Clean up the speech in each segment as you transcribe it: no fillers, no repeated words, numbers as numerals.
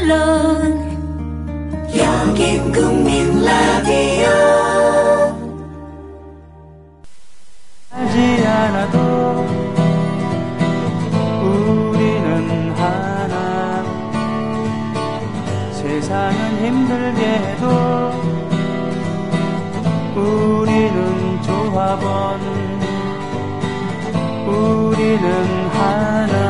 물론 여긴 국민 라디오. 하지 않아도 우리는 하나. 세상은 힘들게 해도 우리는 조합원. 우리는 하나.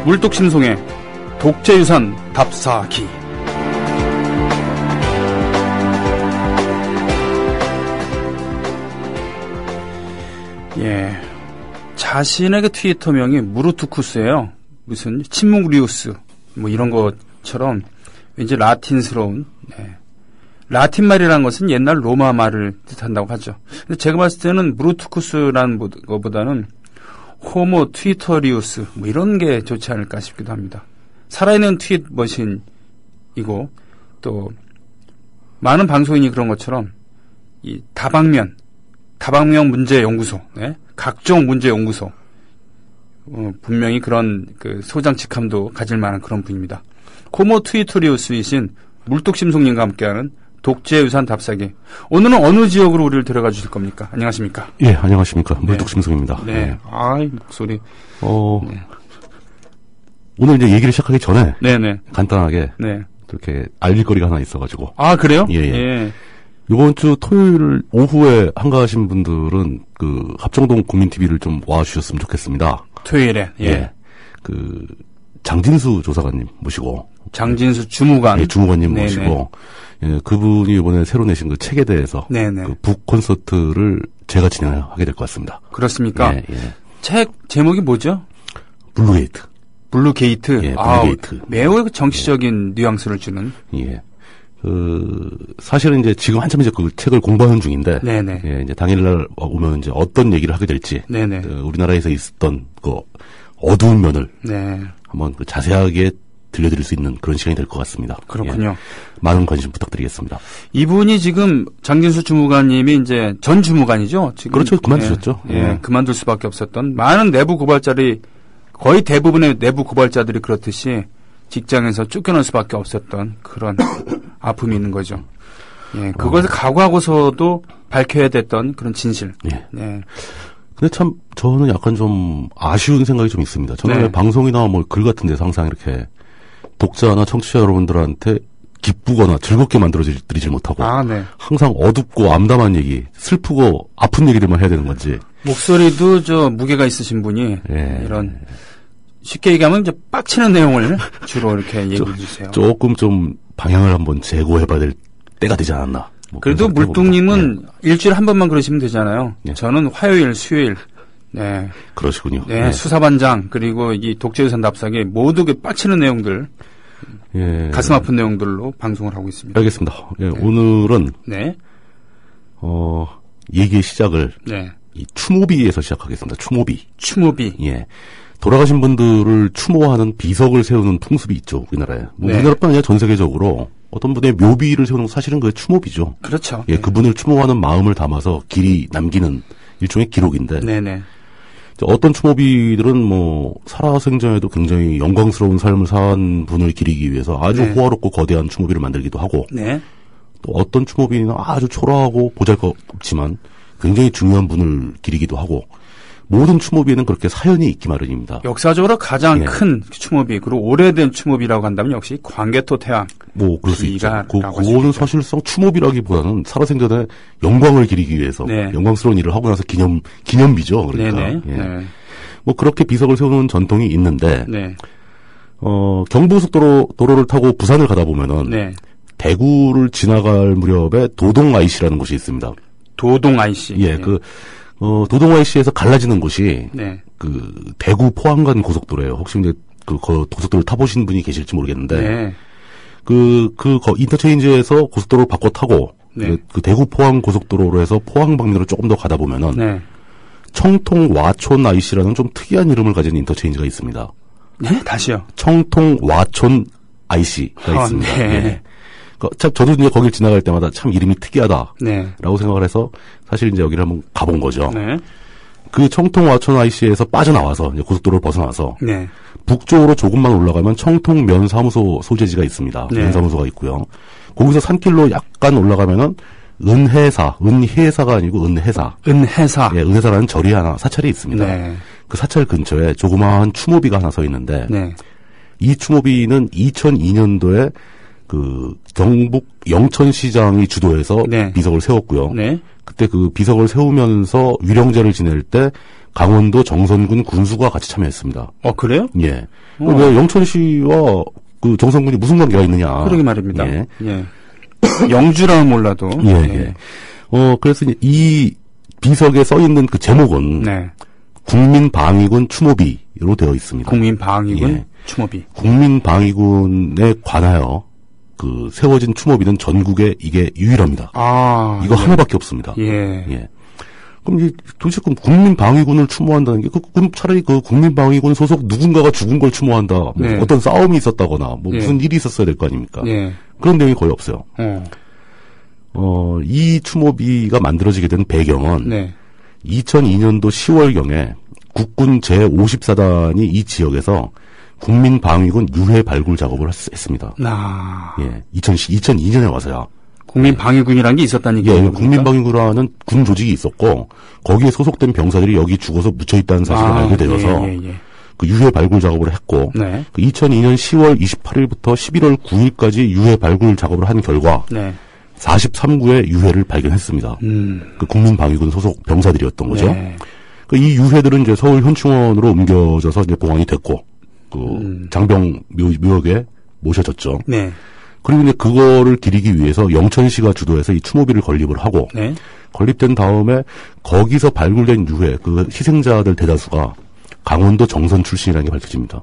물뚝심송의 독재유산 답사기. 예, 자신의 그 트위터명이 무르투쿠스예요. 무슨 침묵리우스 뭐 이런 것처럼 왠지 라틴스러운. 네. 라틴 말이라는 것은 옛날 로마 말을 뜻한다고 하죠. 근데 제가 봤을 때는 무르투쿠스라는 것보다는 호모 트위터리우스 뭐 이런 게 좋지 않을까 싶기도 합니다. 살아있는 트윗 머신이고 또 많은 방송인이 그런 것처럼 이 다방면 문제 연구소, 네? 각종 문제 연구소 분명히 그런 그 소장 직함도 가질 만한 그런 분입니다. 호모 트위터리우스이신 물뚝심송님과 함께하는 독재유산 답사기. 오늘은 어느 지역으로 우리를 데려가 주실 겁니까? 안녕하십니까? 예, 안녕하십니까. 물뚝심송입니다. 네. 네. 아이, 목소리. 네. 오늘 이제 얘기를 시작하기 전에. 네네. 간단하게. 네. 이렇게 알릴 거리가 하나 있어가지고. 아, 그래요? 예, 예. 예. 이번 주 토요일 오후에 한가하신 분들은 그 합정동 국민TV를 좀 와주셨으면 좋겠습니다. 토요일에? 예. 예. 그, 장진수 조사관님 모시고. 장진수 주무관. 예, 주무관님 모시고. 예, 그분이 이번에 새로 내신 그 책에 대해서 네네. 그 북 콘서트를 제가 진행하게 될 것 같습니다. 그렇습니까? 예, 예. 책 제목이 뭐죠? 블루게이트. 블루게이트. 예, 블루게이트. 매우 정치적인 뉘앙스를 주는. 예. 사실은 이제 지금 한참 이제 그 책을 공부하는 중인데. 네네. 예, 이제 당일날 오면 이제 어떤 얘기를 하게 될지. 네네. 우리나라에서 있었던 그 어두운 면을. 네. 한번 그 자세하게 들려드릴 수 있는 그런 시간이 될 것 같습니다. 그렇군요. 예. 많은 관심 부탁드리겠습니다. 이분이 지금 장진수 주무관님이 이제 전 주무관이죠. 지금 그렇죠. 그만두셨죠. 예, 예. 그만둘 수밖에 없었던 많은 내부 고발자들이 거의 대부분의 내부 고발자들이 그렇듯이 직장에서 쫓겨날 수밖에 없었던 그런 아픔이 있는 거죠. 예, 그것을 각오하고서도 밝혀야 됐던 그런 진실. 예. 예. 근데 참 저는 약간 좀 아쉬운 생각이 좀 있습니다. 저는 네. 방송이나 뭐 글 같은 데서 항상 이렇게 독자나 청취자 여러분들한테 기쁘거나 즐겁게 만들어드리질 못하고 네. 항상 어둡고 암담한 얘기, 슬프고 아픈 얘기들만 해야 되는 건지. 목소리도 저 무게가 있으신 분이 예. 이런 쉽게 얘기하면 이제 빡치는 내용을 주로 이렇게 얘기해 주세요. 조금 좀 방향을 한번 재고해봐야 될 때가 되지 않았나. 뭐 그래도 물뚱님은 예. 일주일에 한 번만 그러시면 되잖아요. 예. 저는 화요일, 수요일. 네. 그러시군요. 네. 예. 수사반장 그리고 이 독재유산 답사기 모두 그 빡치는 내용들, 예. 가슴 아픈 내용들로 방송을 하고 있습니다. 알겠습니다. 예. 네. 오늘은 네. 얘기의 시작을 네. 이 추모비에서 시작하겠습니다. 추모비. 예. 돌아가신 분들을 추모하는 비석을 세우는 풍습이 있죠, 우리나라에. 뭐 네. 우리나라뿐 아니라 전 세계적으로 어떤 분의 묘비를 세우는 건 사실은 그 추모비죠. 그렇죠. 예, 네. 그분을 추모하는 마음을 담아서 길이 남기는 일종의 기록인데. 네네. 어떤 추모비들은 뭐 살아생전에도 굉장히 영광스러운 삶을 산 분을 기리기 위해서 아주 네. 호화롭고 거대한 추모비를 만들기도 하고. 네. 또 어떤 추모비는 아주 초라하고 보잘것없지만 굉장히 중요한 분을 기리기도 하고. 모든 추모비에는 그렇게 사연이 있기 마련입니다. 역사적으로 가장 예. 큰 추모비, 그리고 오래된 추모비라고 한다면 역시 광개토 태양. 뭐 그럴 수 있죠. 기가라고 그거는 사실상 추모비라기보다는 살아생전에 영광을 기리기 위해서 네. 영광스러운 일을 하고 나서 기념비죠. 그러니까. 네네. 예. 네. 뭐 그렇게 비석을 세우는 전통이 있는데 네. 경부고속도로를 타고 부산을 가다 보면은 네. 대구를 지나갈 무렵에 도동 IC라는 곳이 있습니다. 도동 IC. 예, 그 도동 IC에서 갈라지는 곳이 네. 그 대구 포항 간 고속도로예요. 혹시 이제 그 고속도로를 타보신 분이 계실지 모르겠는데 네. 그 인터체인지에서 고속도로를 바꿔 타고 네. 그 대구 포항 고속도로로 해서 포항 방면으로 조금 더 가다 보면은 네. 청통 와촌 IC라는 좀 특이한 이름을 가진 인터체인지가 있습니다. 네? 다시요. 청통 와촌 IC가 있습니다. 네. 예. 참 저도 이제 거길 지나갈 때마다 참 이름이 특이하다라고 네. 생각을 해서 사실 이제 여기를 한번 가본 거죠. 네. 그 청통 와촌 IC에서 빠져나와서 이제 고속도로를 벗어나서 네. 북쪽으로 조금만 올라가면 청통 면사무소 소재지가 있습니다. 네. 면사무소가 있고요. 거기서 산길로 약간 올라가면은 은혜사가 아니고 은혜사. 은혜사. 예, 은혜사라는 절이 하나, 사찰이 있습니다. 네. 그 사찰 근처에 조그마한 추모비가 하나 서 있는데, 네. 이 추모비는 2002년도에 그 경북 영천시장이 주도해서 네. 비석을 세웠고요. 네. 그때 그 비석을 세우면서 위령제를 지낼 때 강원도 정선군 군수가 같이 참여했습니다. 그래요? 예. 왜 영천시와 그 정선군이 무슨 관계가 있느냐. 그러게 말입니다. 예. 예. 영주라면 몰라도. 예, 예. 그래서 이 비석에 써 있는 그 제목은 네. 국민방위군 추모비로 되어 있습니다. 국민방위군 예. 추모비. 국민방위군에 관하여 그 세워진 추모비는 전국에 이게 유일합니다. 이거 예. 하나밖에 없습니다. 예. 예. 그럼 도대체 그럼 국민방위군을 추모한다는 게 그럼 차라리 그 국민방위군 소속 누군가가 죽은 걸 추모한다. 뭐 네. 어떤 싸움이 있었다거나 뭐 예. 무슨 일이 있었어야 될 거 아닙니까? 예. 그런 내용이 거의 없어요. 이 추모비가 만들어지게 된 배경은 네. 2002년도 10월경에 국군 제54단이 이 지역에서 국민방위군 유해 발굴 작업을 했습니다. 예, 2002년에 와서야. 국민방위군이라는 게 있었다는 예, 얘기예요. 국민방위군이라는 군 조직이 있었고 거기에 소속된 병사들이 여기 죽어서 묻혀 있다는 사실을 알게 되어서 예. 그 유해 발굴 작업을 했고 네. 그 2002년 10월 28일부터 11월 9일까지 유해 발굴 작업을 한 결과 네. 43구의 유해를 발견했습니다. 그 국민방위군 소속 병사들이었던 거죠. 네. 이 유해들은 이제 서울 현충원으로 옮겨져서 이제 보관이 됐고, 장병 묘역에 모셔졌죠. 네. 그리고 이제 그거를 기리기 위해서 영천시가 주도해서 이 추모비를 건립을 하고, 네. 건립된 다음에 거기서 발굴된 유해, 그 희생자들 대다수가 강원도 정선 출신이라는 게 밝혀집니다.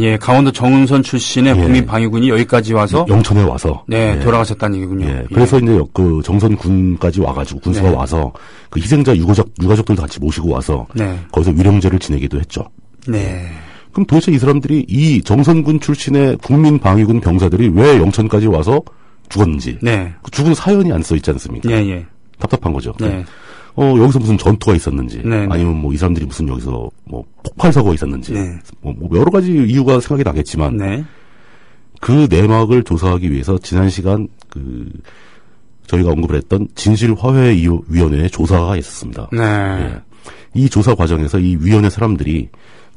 예. 강원도 정선 출신의 예. 국민방위군이 여기까지 와서 영천에 와서 네, 돌아가셨다는 얘기군요. 예. 그래서 이제 그 정선군까지 와가지고 군수가 네. 와서 그 희생자 유가족들도 같이 모시고 와서 네. 거기서 위령제를 지내기도 했죠. 네. 그럼 도대체 이 사람들이 이 정선군 출신의 국민방위군 병사들이 왜 영천까지 와서 죽었는지 네. 그 죽은 사연이 안 써 있지 않습니까? 예. 답답한 거죠. 네. 여기서 무슨 전투가 있었는지, 네. 아니면 뭐 이 사람들이 무슨 여기서 뭐 폭발 사고가 있었는지, 네. 뭐 여러 가지 이유가 생각이 나겠지만, 네. 그 내막을 조사하기 위해서 지난 시간 저희가 언급을 했던 진실화해위원회의 조사가 있었습니다. 네. 예. 이 조사 과정에서 이 위원회 사람들이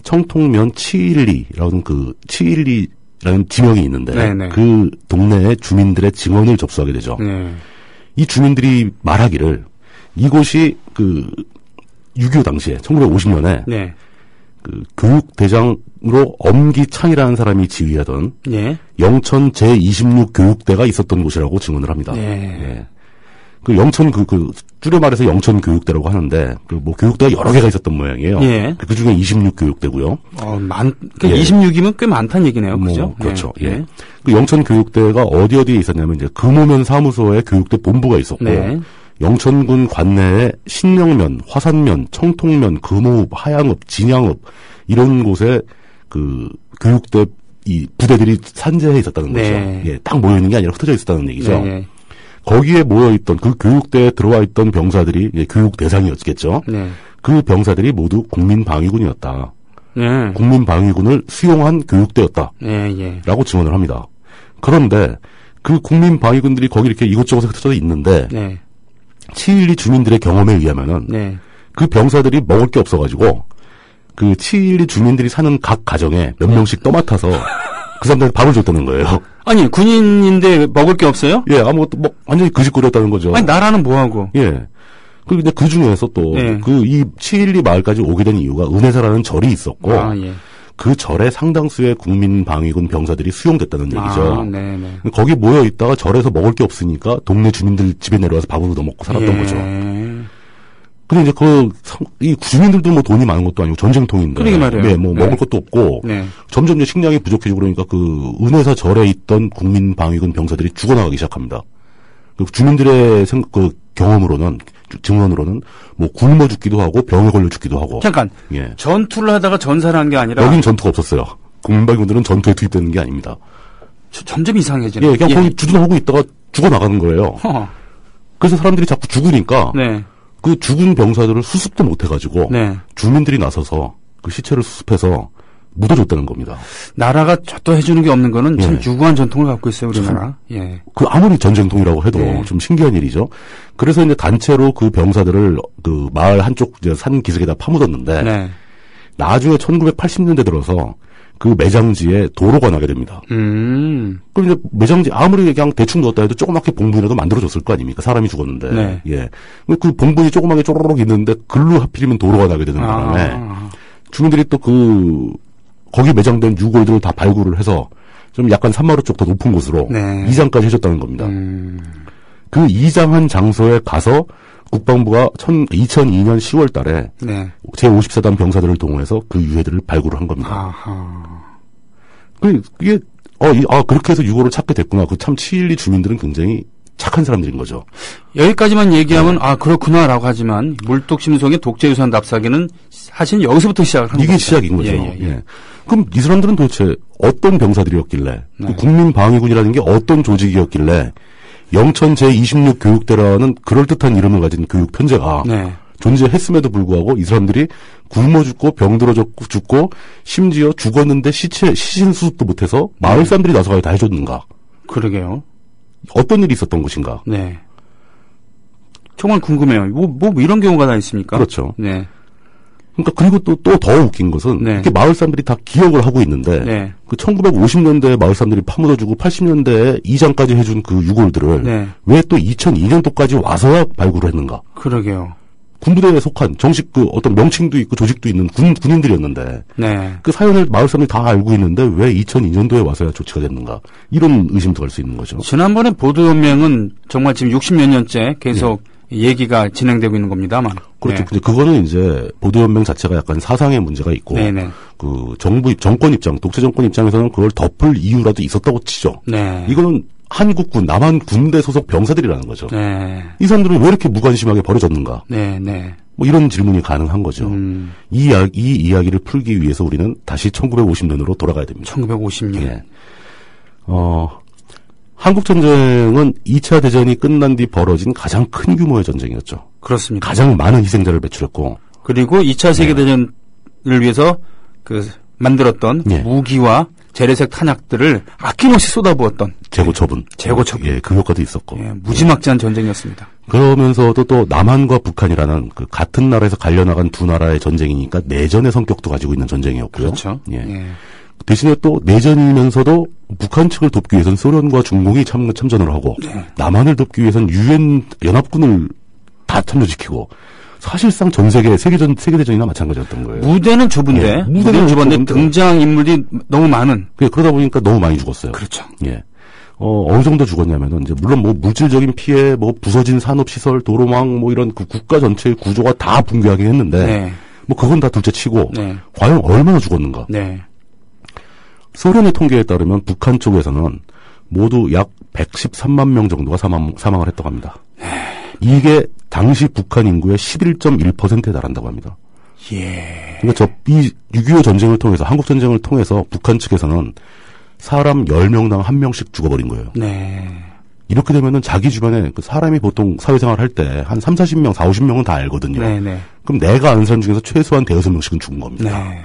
청통면 712라는 지명이 있는데, 네네. 그 동네의 주민들의 증언을 접수하게 되죠. 네. 이 주민들이 말하기를 이곳이 6.25 당시에 1950년에 네. 교육대장으로 엄기창이라는 사람이 지휘하던 예. 영천 제26 교육대가 있었던 곳이라고 증언을 합니다. 예. 그 영천 줄여 말해서 영천 교육대라고 하는데 뭐 교육대가 여러 개가 있었던 모양이에요. 예. 그 중에 26 교육대고요. 그러니까 예. 26이면 꽤 많다는 얘기네요. 그죠? 그렇죠. 예. 예. 그 영천 교육대가 어디에 있었냐면 이제 금호면 사무소에 교육대 본부가 있었고 네. 영천군 관내에 신령면, 화산면, 청통면, 금호읍, 하양읍, 진양읍 이런 곳에 그 교육대 이 부대들이 산재해 있었다는 거죠. 네. 예, 딱 모여 있는 게 아니라 흩어져 있었다는 얘기죠. 네. 거기에 모여 있던 그 교육대에 들어와 있던 병사들이 교육 대상이었겠죠. 네. 그 병사들이 모두 국민방위군이었다. 네. 국민방위군을 수용한 교육대였다. 예. 라고 증언을 합니다. 그런데 그 국민방위군들이 거기 이렇게 이곳저곳에 흩어져 있는데 네. 7.12 주민들의 경험에 의하면은 네. 그 병사들이 먹을 게 없어가지고 그 7.12 주민들이 사는 각 가정에 몇 명씩 떠맡아서 그 사람들한테 밥을 줬다는 거예요. 아니, 군인인데 먹을 게 없어요? 예, 아무것도 완전히 거짓거리였다는 거죠. 아니, 나라는 뭐하고? 예. 근데 그 중에서 또 예. 이 7.12 마을까지 오게 된 이유가 은혜사라는 절이 있었고 예. 그 절에 상당수의 국민방위군 병사들이 수용됐다는 얘기죠. 네네. 거기 모여 있다가 절에서 먹을 게 없으니까 동네 주민들 집에 내려와서 밥을 얻어먹고 살았던 거죠. 근데 이제 이 주민들도 뭐 돈이 많은 것도 아니고 전쟁통인데. 그러게 말이에요. 네, 뭐 네. 먹을 것도 없고. 네. 점점 이제 식량이 부족해지고 그러니까 그 은혜사 절에 있던 국민방위군 병사들이 죽어나가기 시작합니다. 그 주민들의 경험으로는 증언으로는 뭐 굶어 죽기도 하고 병에 걸려 죽기도 하고. 잠깐. 예. 전투를 하다가 전사를 한 게 아니라. 여긴 전투가 없었어요. 국민방위군들은 전투에 투입되는 게 아닙니다. 점점 이상해지네. 예, 그냥 거기 주둔하고 있다가 죽어나가는 거예요. 그래서 사람들이 자꾸 죽으니까. 네. 그 죽은 병사들을 수습도 못해가지고. 네. 주민들이 나서서 그 시체를 수습해서 묻어줬다는 겁니다. 나라가 또 해주는 게 없는 거는 참 예. 유구한 전통을 갖고 있어요, 우리나라. 예. 그 아무리 전쟁통이라고 해도 네. 좀 신기한 일이죠. 그래서 이제 단체로 그 병사들을 그 마을 한쪽 이제 산 기슭에다 파묻었는데 네. 나중에 1980년대 들어서 그 매장지에 도로가 나게 됩니다. 그럼 이제 매장지 아무리 그냥 대충 넣었다 해도 조그맣게 봉분이라도 만들어줬을 거 아닙니까? 사람이 죽었는데. 네. 예. 그 봉분이 조그맣게 쪼르륵 있는데 글로 하필이면 도로가 나게 되는 바람에 주민들이 또 거기 매장된 유골들을 다 발굴을 해서 좀 약간 산마루 쪽 더 높은 곳으로 네. 이장까지 해줬다는 겁니다. 그 이장한 장소에 가서 국방부가 2002년 10월 달에 네. 제54단 병사들을 동원해서 그 유해들을 발굴을 한 겁니다. 아하. 그게 그렇게 해서 유골을 찾게 됐구나. 그 참 치일리 주민들은 굉장히 착한 사람들인 거죠. 여기까지만 얘기하면 그렇구나라고 하지만 물독심송의 독재유산 납사기는 사실 여기서부터 시작을 한 이게 겁니다. 시작인 거죠. 예. 그럼 이 사람들은 도대체 어떤 병사들이었길래 네. 그 국민방위군이라는 게 어떤 조직이었길래 영천 제26 교육대라는 그럴듯한 이름을 가진 교육 편제가 네. 존재했음에도 불구하고 이 사람들이 굶어 죽고 병들어 죽고 심지어 죽었는데 시신 수습도 못해서 마을 사람들이 나서가지고 다 해줬는가? 그러게요. 어떤 일이 있었던 것인가? 네. 정말 궁금해요. 뭐 이런 경우가 다 있습니까? 그렇죠. 네. 그러니까 그리고 또 더 웃긴 것은 네. 이렇게 마을 사람들이 다 기억을 하고 있는데 네. 그 1950년대에 마을 사람들이 파묻어주고 80년대에 이장까지 해준 그 유골들을 네. 왜 또 2002년도까지 와서야 발굴을 했는가? 그러게요. 군부대에 속한 정식 그 어떤 명칭도 있고 조직도 있는 군인들이었는데 네. 그 사연을 마을 사람들이 다 알고 있는데 왜 2002년도에 와서야 조치가 됐는가? 이런 의심도 할 수 있는 거죠. 지난번에 보도연맹은 정말 지금 60몇 년째 계속 얘기가 진행되고 있는 겁니다만. 그렇죠. 네. 근데 그거는 이제 보도연맹 자체가 약간 사상의 문제가 있고, 네네. 그 정권 입장, 독재 정권 입장에서는 그걸 덮을 이유라도 있었다고 치죠. 네. 이거는 한국군, 남한 군대 소속 병사들이라는 거죠. 네. 이 사람들은 왜 이렇게 무관심하게 버려졌는가? 네. 네. 뭐 이런 질문이 가능한 거죠. 이 이야기를 풀기 위해서 우리는 다시 1950년으로 돌아가야 됩니다. 1950년. 예. 한국 전쟁은 2차 대전이 끝난 뒤 벌어진 가장 큰 규모의 전쟁이었죠. 그렇습니다. 가장 많은 희생자를 배출했고, 그리고 2차 세계대전을 위해서 만들었던 예. 무기와 재래식 탄약들을 아낌없이 쏟아부었던 재고 처분. 예, 그 효과도 있었고. 예, 무지막지한 전쟁이었습니다. 그러면서도 또 남한과 북한이라는 그 같은 나라에서 갈려나간 두 나라의 전쟁이니까 내전의 성격도 가지고 있는 전쟁이었고요. 그렇죠. 예. 예. 대신에 또 내전이면서도 북한 측을 돕기 위해서는 소련과 중공이 참전을 하고 남한을 돕기 위해서는 유엔 연합군을 다 참여시키고 사실상 전 세계대전이나 마찬가지였던 거예요. 무대는 좁은데, 예, 무대는 좁은데 등장 인물이 너무 많은. 그러다 보니까 너무 많이 죽었어요. 그렇죠. 예. 어느 정도 죽었냐면은, 이제, 물론 뭐, 물질적인 피해, 뭐, 부서진 산업시설, 도로망, 뭐, 이런 그 국가 전체의 구조가 다 붕괴하긴 했는데, 네. 뭐, 그건 다 둘째 치고, 네. 과연 얼마나 죽었는가? 네. 소련의 통계에 따르면 북한 쪽에서는 모두 약 113만 명 정도가 사망을 했다고 합니다. 이게 당시 북한 인구의 11.1%에 달한다고 합니다. 예. 그러니까 이 6.25 전쟁을 통해서, 한국 전쟁을 통해서 북한 측에서는 사람 10명당 1명씩 죽어버린 거예요. 네. 이렇게 되면은 자기 주변에 그 사람이 보통 사회생활 할 때 한 40명, 50명은 다 알거든요. 네네. 그럼 내가 아는 사람 중에서 최소한 대여섯 명씩은 죽은 겁니다. 네.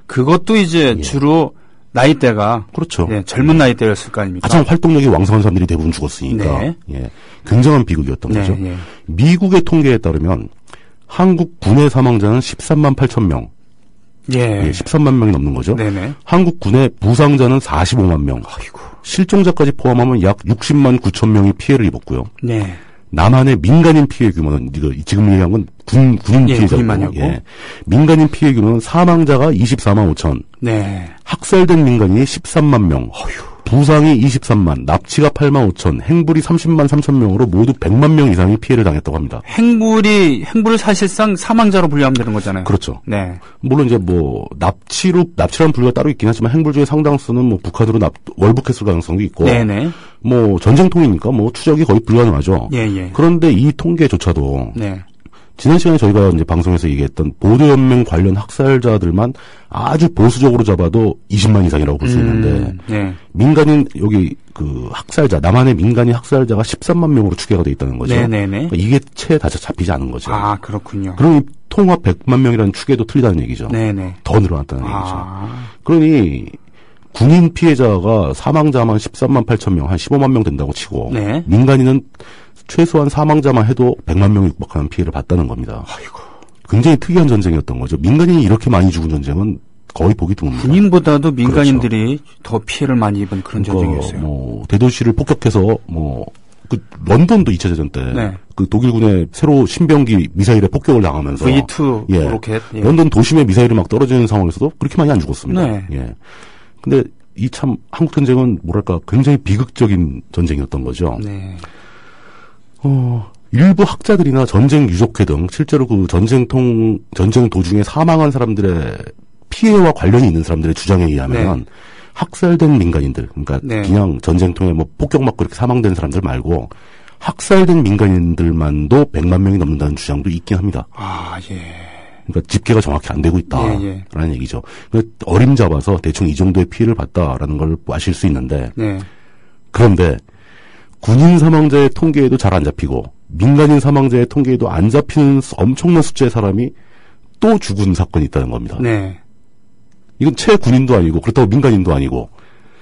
그것도 이제 예. 주로 나이대가. 그렇죠. 예, 젊은 나이대였을 거 아닙니까? 가장 활동력이 왕성한 사람들이 대부분 죽었으니까. 네. 예. 굉장한 비극이었던 네, 거죠. 예. 미국의 통계에 따르면 한국 군의 사망자는 13만 8천 명. 예. 13만 명이 넘는 거죠. 네네. 한국 군의 부상자는 45만 명. 아이고. 실종자까지 포함하면 약 60만 9천 명이 피해를 입었고요. 네. 남한의 민간인 피해 규모는 지금 얘기한 건 군인 예, 피해자고 군인만이었고. 민간인 피해 규모는 사망자가 24만 5천, 네. 학살된 민간인이 13만 명. 부상이 23만, 납치가 8만 5천, 행불이 30만 3천 명으로 모두 100만 명 이상이 피해를 당했다고 합니다. 행불을 사실상 사망자로 분류하면 되는 거잖아요. 그렇죠. 네. 물론 이제 뭐 납치라는 분류가 따로 있긴 하지만 행불 중에 상당수는 뭐 북한으로 월북했을 가능성도 있고, 네네. 뭐 전쟁통이니까 뭐 추적이 거의 불가능하죠. 예. 그런데 이 통계조차도 네. 지난 시간에 저희가 이제 방송에서 얘기했던 보도연맹 관련 학살자들만 아주 보수적으로 잡아도 20만 이상이라고 볼 수 있는데, 네. 민간인, 여기 그 학살자, 남한의 민간인 학살자가 13만 명으로 추계가 돼 있다는 거죠. 네네네. 그러니까 이게 채 다 잡히지 않은 거죠. 아, 그렇군요. 그러니 통합 100만 명이라는 추계도 틀리다는 얘기죠. 네네. 더 늘어났다는 얘기죠. 그러니 군인 피해자가 사망자만 13만 8천 명, 한 15만 명 된다고 치고, 네. 민간인은 최소한 사망자만 해도 100만 명이 육박하는 피해를 봤다는 겁니다. 아이고. 굉장히 특이한 전쟁이었던 거죠. 민간인이 이렇게 많이 죽은 전쟁은 거의 보기 드뭅니다. 군인보다도 민간인들이 더 피해를 많이 입은 그런 전쟁이었어요. 뭐 대도시를 폭격해서 그 런던도 2차 대전 때 네. 그 독일군의 새로 신병기 미사일에 폭격을 당하면서 V2 로켓. 예. 런던 도심에 미사일이 막 떨어지는 상황에서도 그렇게 많이 안 죽었습니다. 네. 예. 근데 이 참 한국 전쟁은 뭐랄까 굉장히 비극적인 전쟁이었던 거죠. 네. 일부 학자들이나 전쟁 유족회 등 실제로 그 전쟁 도중에 사망한 사람들의 피해와 관련이 있는 사람들의 주장에 의하면 네. 학살된 민간인들, 그러니까 네. 그냥 전쟁통에 뭐 폭격 맞고 이렇게 사망된 사람들 말고 학살된 민간인들만도 100만 명이 넘는다는 주장도 있긴 합니다. 아, 예. 그러니까 집계가 정확히 안 되고 있다라는 얘기죠. 그러니까 어림잡아서 대충 이 정도의 피해를 봤다라는 걸 아실 수 있는데, 네. 그런데 군인 사망자의 통계에도 잘 안 잡히고 민간인 사망자의 통계에도 안 잡히는 엄청난 숫자의 사람이 또 죽은 사건이 있다는 겁니다. 네. 이건 채 군인도 아니고 그렇다고 민간인도 아니고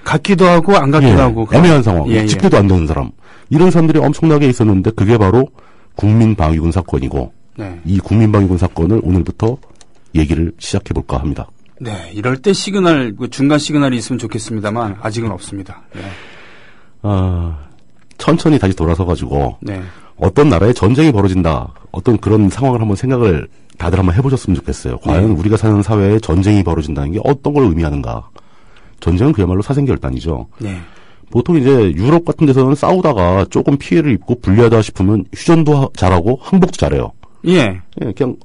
같기도 하고 안 같기도 하고 애매한 상황. 예. 집계도 안 되는 사람. 이런 사람들이 엄청나게 있었는데 그게 바로 국민방위군 사건이고, 네. 이 국민방위군 사건을 오늘부터 얘기를 시작해볼까 합니다. 네. 이럴 때 시그널, 중간 시그널이 있으면 좋겠습니다만 아직은 없습니다. 네. 천천히 다시 돌아서가지고 네. 어떤 나라에 전쟁이 벌어진다, 어떤 그런 상황을 한번 생각을 다들 한번 해보셨으면 좋겠어요. 과연 우리가 사는 사회에 전쟁이 벌어진다는 게 어떤 걸 의미하는가. 전쟁은 그야말로 사생결단이죠. 네. 보통 이제 유럽 같은 데서는 싸우다가 조금 피해를 입고 불리하다 싶으면 휴전도 잘하고 항복도 잘해요. 예. 그냥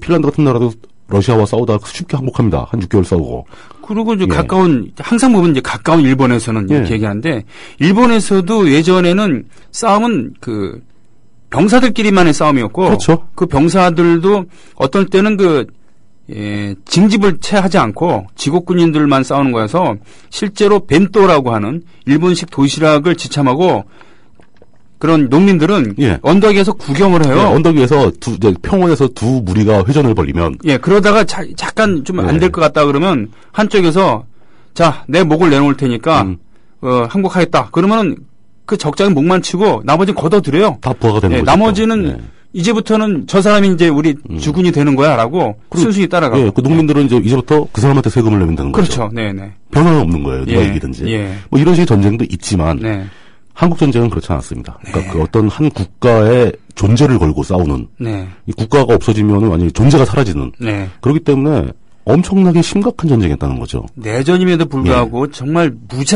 핀란드 같은 나라도 러시아와 싸우다가 쉽게 항복합니다. 한 6개월 싸우고. 그리고 이제 항상 보면 이제 가까운 일본에서는 이렇게 얘기하는데, 일본에서도 예전에는 싸움은 병사들끼리만의 싸움이었고, 그렇죠. 그 병사들도 어떤 때는 징집을 채 하지 않고 지국군인들만 싸우는 거여서 실제로 벤또라고 하는 일본식 도시락을 지참하고 그런 농민들은 언덕에서 구경을 해요. 언덕 위에서 평원에서 두 무리가 회전을 벌이면 그러다가 잠깐 좀 안 될 것 같다 그러면 한쪽에서 자, 내 목을 내놓을 테니까 항복하겠다. 그러면은 그 적장에 목만 치고 나머지는 걷어들여요. 다 부하가 되는 거죠. 나머지는 이제부터는 저 사람이 이제 우리 주군이 되는 거야라고 순순히 따라가고. 그 농민들은 이제부터 그 사람한테 세금을 내면 되는 거죠. 그렇죠. 네네. 변화는 없는 거예요. 누가 이기든지. 뭐 이런 식의 전쟁도 있지만 한국 전쟁은 그렇지 않았습니다. 그러니까 그 어떤 한 국가의 존재를 걸고 싸우는, 이 국가가 없어지면 완전히 존재가 사라지는. 그렇기 때문에 엄청나게 심각한 전쟁이었다는 거죠. 내전임에도 불구하고 정말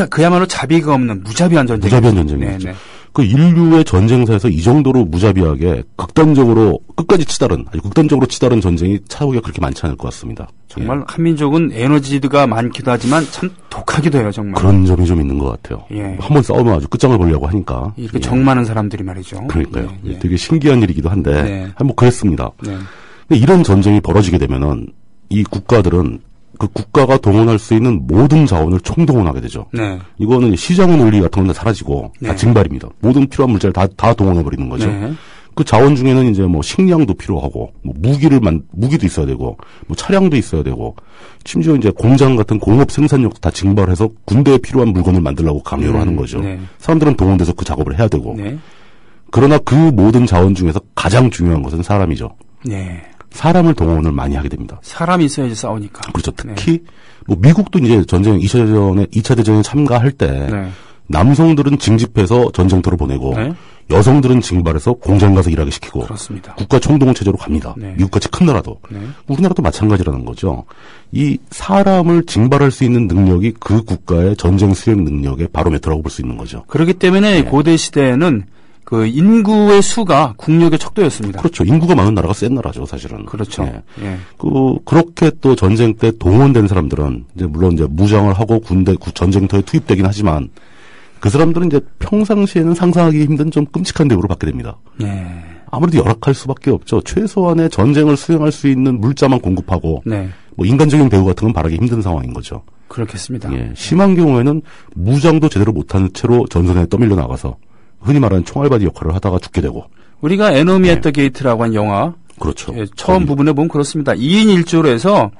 그야말로 자비가 없는 무자비한 전쟁이었죠. 무자비한 전쟁이었죠. 그 인류의 전쟁사에서 이 정도로 무자비하게 끝까지 아주 극단적으로 치달은 전쟁이 찾아보기가 그렇게 많지 않을 것 같습니다. 정말 한민족은 에너지가 많기도 하지만 참 독하기도 해요, 정말. 그런 점이 좀 있는 것 같아요. 한번 싸우면 아주 끝장을 보려고 하니까. 이렇게 정 많은 사람들이 말이죠. 그러니까요. 되게 신기한 일이기도 한데, 한번 그랬습니다. 근데 이런 전쟁이 벌어지게 되면은 이 국가들은 그 국가가 동원할 수 있는 모든 자원을 총동원하게 되죠. 이거는 시장의 논리 같은 건 다 사라지고 다 징발입니다. 모든 필요한 물자를 다 동원해버리는 거죠. 그 자원 중에는 이제 뭐 식량도 필요하고, 뭐 무기도 있어야 되고, 뭐 차량도 있어야 되고, 심지어 이제 공장 같은 공업 생산력도 다 징발해서 군대에 필요한 물건을 만들려고 강요를 하는 거죠. 사람들은 동원돼서 그 작업을 해야 되고. 그러나 그 모든 자원 중에서 가장 중요한 것은 사람이죠. 사람을 동원을 많이 하게 됩니다. 사람이 있어야지 싸우니까. 그렇죠. 특히 뭐 미국도 이제 2차 대전에 참가할 때 남성들은 징집해서 전쟁터를 보내고 여성들은 징발해서 공장 가서 일하게 시키고 그렇습니다. 국가 총동원 체제로 갑니다. 네. 미국같이 큰 나라도. 네. 우리나라도 마찬가지라는 거죠. 이 사람을 징발할 수 있는 능력이 그 국가의 전쟁 수행 능력의 바로메트라고 볼 수 있는 거죠. 그렇기 때문에 고대 시대에는 그 인구의 수가 국력의 척도였습니다. 그렇죠. 인구가 많은 나라가 센 나라죠, 사실은. 그렇죠. 예. 예. 그렇게 또 전쟁 때 동원된 사람들은 이제 물론 이제 무장을 하고 전쟁터에 투입되긴 하지만 그 사람들은 이제 평상시에는 상상하기 힘든 좀 끔찍한 대우를 받게 됩니다. 예. 아무래도 열악할 수밖에 없죠. 최소한의 전쟁을 수행할 수 있는 물자만 공급하고 네. 뭐 인간적인 대우 같은 건 바라기 힘든 상황인 거죠. 그렇겠습니다. 예. 심한 경우에는 무장도 제대로 못하는 채로 전선에 떠밀려 나가서 흔히 말하는 총알바지 역할을 하다가 죽게 되고. 우리가 에너미 앳 더 게이트라고 한 영화 그렇죠. 예, 처음 부분에 보면 그렇습니다. 2인 1조로 해서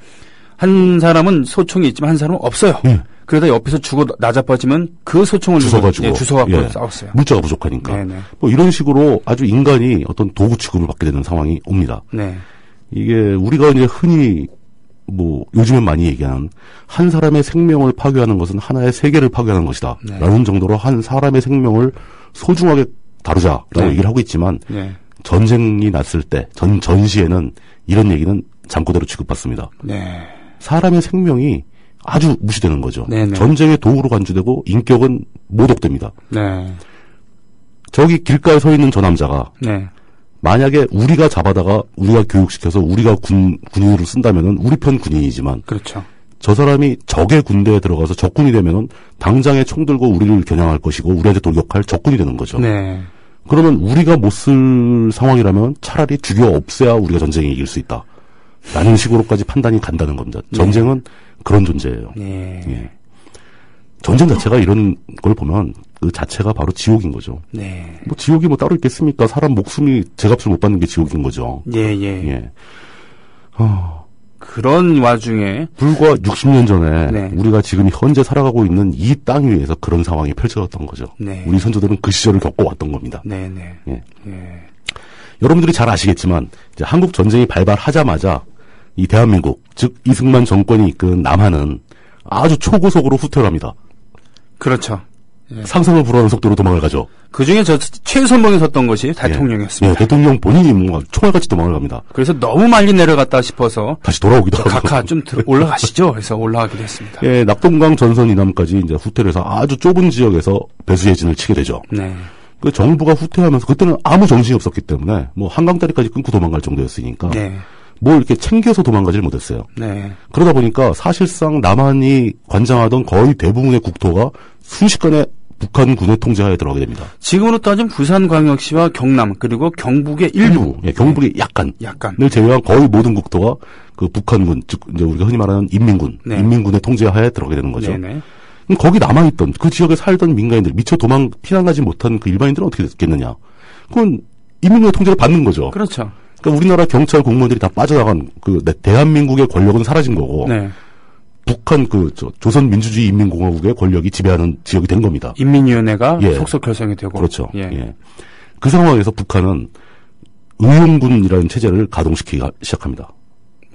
한 사람은 소총이 있지만 한 사람은 없어요. 그러다 옆에서 죽어 나자빠지면 그 소총을 주워가지고 주워갖고 싸웠어요. 물자가 부족하니까. 네네. 뭐 이런 식으로 아주 인간이 어떤 도구 취급을 받게 되는 상황이 옵니다. 네. 이게 우리가 이제 흔히 뭐 요즘엔 많이 얘기하는 한 사람의 생명을 파괴하는 것은 하나의 세계를 파괴하는 것이다. 네. 라는 정도로 한 사람의 생명을 소중하게 다루자라고 네. 얘기를 하고 있지만 네. 전쟁이 났을 때 전시에는 이런 얘기는 잠꼬대로 취급받습니다. 네. 사람의 생명이 아주 무시되는 거죠. 네네. 전쟁의 도구로 간주되고 인격은 모독됩니다. 네. 저기 길가에 서 있는 저 남자가 네. 만약에 우리가 잡아다가 우리가 교육시켜서 우리가 군인으로 쓴다면은 우리 편 군인이지만 그렇죠. 저 사람이 적의 군대에 들어가서 적군이 되면은 당장에 총 들고 우리를 겨냥할 것이고 우리한테 돌격할 적군이 되는 거죠. 네. 그러면 우리가 못 쓸 상황이라면 차라리 죽여 없애야 우리가 전쟁에 이길 수 있다. 라는 식으로까지 판단이 간다는 겁니다. 전쟁은 그런 존재예요. 네. 예. 전쟁 자체가 이런 걸 보면 그 자체가 바로 지옥인 거죠. 네. 뭐 지옥이 뭐 따로 있겠습니까? 사람 목숨이 제값을 못 받는 게 지옥인 거죠. 예. 예. 그런 와중에 불과 60년 전에 네. 우리가 지금 현재 살아가고 있는 이 땅 위에서 그런 상황이 펼쳐졌던 거죠. 네. 우리 선조들은 그 시절을 겪어왔던 겁니다. 네네. 예. 예. 여러분들이 잘 아시겠지만 이제 한국 전쟁이 발발하자마자 이 대한민국 즉 이승만 정권이 이끈 남한은 아주 초고속으로 후퇴를 합니다. 그렇죠. 예. 상상을 불허하는 속도로 도망을 가죠. 그중에 최선봉에 섰던 것이 대통령이었습니다. 예, 대통령 본인이 뭔가 총알같이 도망을 갑니다. 그래서 너무 많이 내려갔다 싶어서 다시 돌아오기도 하고. 각하 좀 올라가시죠. 해서 올라가기도 했습니다. 예, 낙동강 전선 이남까지 이제 후퇴를 해서 아주 좁은 지역에서 배수예진을 치게 되죠. 네. 그 정부가 후퇴하면서 그때는 아무 정신이 없었기 때문에 뭐 한강다리까지 끊고 도망갈 정도였으니까 네. 뭘 이렇게 챙겨서 도망가질 못했어요. 네. 그러다 보니까 사실상 남한이 관장하던 거의 대부분의 국토가 순식간에 북한군의 통제하에 들어가게 됩니다. 지금으로 따지면 부산광역시와 경남 그리고 경북의 일부, 예, 경북의 약간을 제외한 거의 모든 국토가 그 북한군, 즉 이제 우리가 흔히 말하는 인민군, 네. 인민군의 통제하에 들어가게 되는 거죠. 네네. 그럼 거기 남아있던 그 지역에 살던 민간인들, 미처 피난가지 못한 그 일반인들은 어떻게 됐겠느냐? 그건 인민군의 통제를 받는 거죠. 그렇죠. 그러니까 우리나라 경찰 공무원들이 다 빠져나간 그 대한민국의 권력은 사라진 거고, 네. 북한 조선민주주의 인민공화국의 권력이 지배하는 지역이 된 겁니다. 인민위원회가 예. 속속 결성이 되고. 그렇죠. 예. 예. 그 상황에서 북한은 의용군이라는 체제를 가동시키기 시작합니다.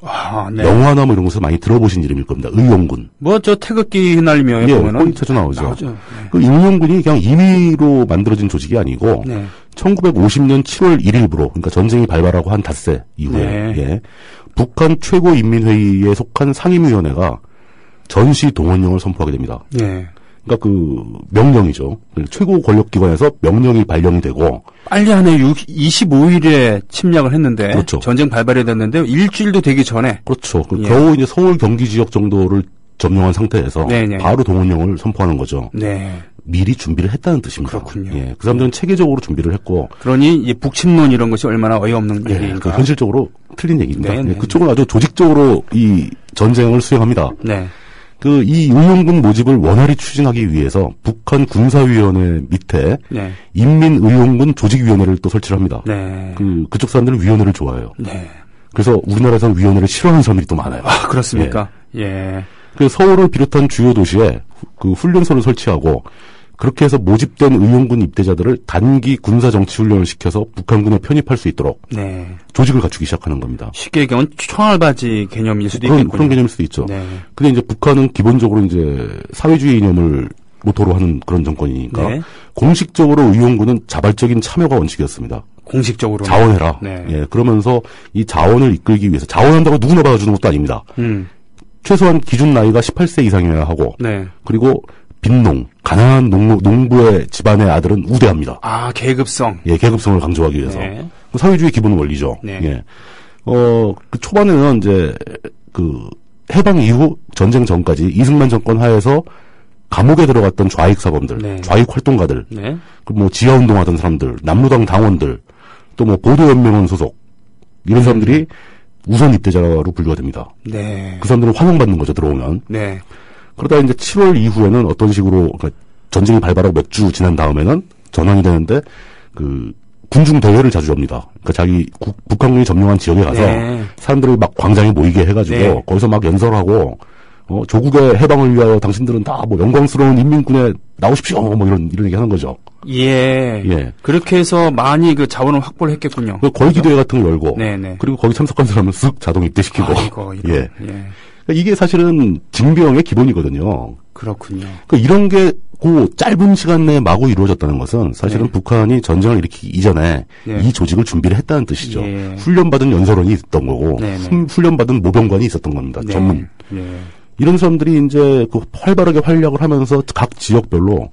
아, 네. 영화나 뭐 이런 곳에서 많이 들어보신 이름일 겁니다. 의용군. 뭐 저 태극기 휘날리며 예, 보면은 거기 자주 나오죠. 네. 그 의용군이 그냥 임의로 만들어진 조직이 아니고 네. 1950년 7월 1일부로 그러니까 전쟁이 발발하고 한 닷새 이후에 네. 예, 북한 최고인민회의에 속한 상임위원회가 전시 동원령을 선포하게 됩니다. 네. 그러니까 그 명령이죠. 최고 권력기관에서 명령이 발령이 되고 빨리 한 해 25일에 침략을 했는데 그렇죠. 전쟁 발발이 됐는데 일주일도 되기 전에 그렇죠. 예. 겨우 이제 서울 경기 지역 정도를 점령한 상태에서 네네. 바로 동원령을 선포하는 거죠. 네. 미리 준비를 했다는 뜻입니다. 그렇군요. 예, 그 사람들은 체계적으로 준비를 했고 그러니 이 북침론 이런 것이 얼마나 어이없는 예, 얘기인가. 그 현실적으로 틀린 얘기입니다. 네네. 예, 그쪽은 아주 조직적으로 이 전쟁을 수행합니다. 네. 그 이 의용군 모집을 원활히 추진하기 위해서 북한 군사위원회 밑에 네. 인민의용군 조직위원회를 또 설치를 합니다. 네. 그쪽 사람들은 위원회를 좋아해요. 네. 그래서 우리나라에서는 위원회를 싫어하는 사람들이 또 많아요. 아, 그렇습니까? 예. 그 서울을 비롯한 주요 도시에 그 훈련소를 설치하고 그렇게 해서 모집된 의용군 입대자들을 단기 군사 정치 훈련을 시켜서 북한군에 편입할 수 있도록 네. 조직을 갖추기 시작하는 겁니다. 쉽게 얘기하면 총알바지 개념일 수도 있겠군요. 그런 개념일 수도 있죠. 네. 근데 이제 북한은 기본적으로 이제 사회주의 이념을 모토로 하는 그런 정권이니까 네. 공식적으로 의용군은 자발적인 참여가 원칙이었습니다. 공식적으로 자원해라. 네. 예, 그러면서 이 자원을 이끌기 위해서 자원한다고 누구나 받아주는 것도 아닙니다. 최소한 기준 나이가 18세 이상이어야 하고 네. 그리고 빈농, 가난한 농부의 집안의 아들은 우대합니다. 아, 계급성. 예, 계급성을 강조하기 위해서. 네. 사회주의 기본 원리죠. 네. 예. 그 초반에는 이제 그 해방 이후 전쟁 전까지 이승만 정권 하에서 감옥에 들어갔던 좌익 사범들, 네. 좌익 활동가들, 네. 그 뭐 지하 운동하던 사람들, 남로당 당원들, 또 뭐 보도연맹원 소속 이런 사람들이 우선 입대자로 분류가 됩니다. 네. 그 사람들은 환영받는 거죠, 들어오면. 네. 그러다 이제 7월 이후에는 어떤 식으로, 그러니까 전쟁이 발발하고 몇 주 지난 다음에는 전환이 되는데, 그, 군중 대회를 자주 합니다. 그러니까 자기 북한군이 점령한 지역에 가서 네. 사람들을 막 광장에 모이게 해가지고, 네. 거기서 막 연설하고, 조국의 해방을 위하여 당신들은 다 뭐 영광스러운 인민군에 나오십시오, 뭐 이런 얘기 하는 거죠. 예. 예. 그렇게 해서 많이 그 자원을 확보를 했겠군요. 그 거의 기대회 같은 걸 열고, 네네. 그리고 거기 참석한 사람은 쓱 자동 입대시키고, 아이고, 이런. 예. 예. 그러니까 이게 사실은 징병의 기본이거든요. 그렇군요. 그러니까 이런 게 그 짧은 시간 내에 마구 이루어졌다는 것은 사실은 네. 북한이 전쟁을 일으키기 이전에 네. 이 조직을 준비를 했다는 뜻이죠. 예. 훈련받은 연설원이 있던 거고, 네, 네. 훈련받은 모병관이 있었던 겁니다. 네. 전문. 예. 이런 사람들이 이제 그 활발하게 활약을 하면서 각 지역별로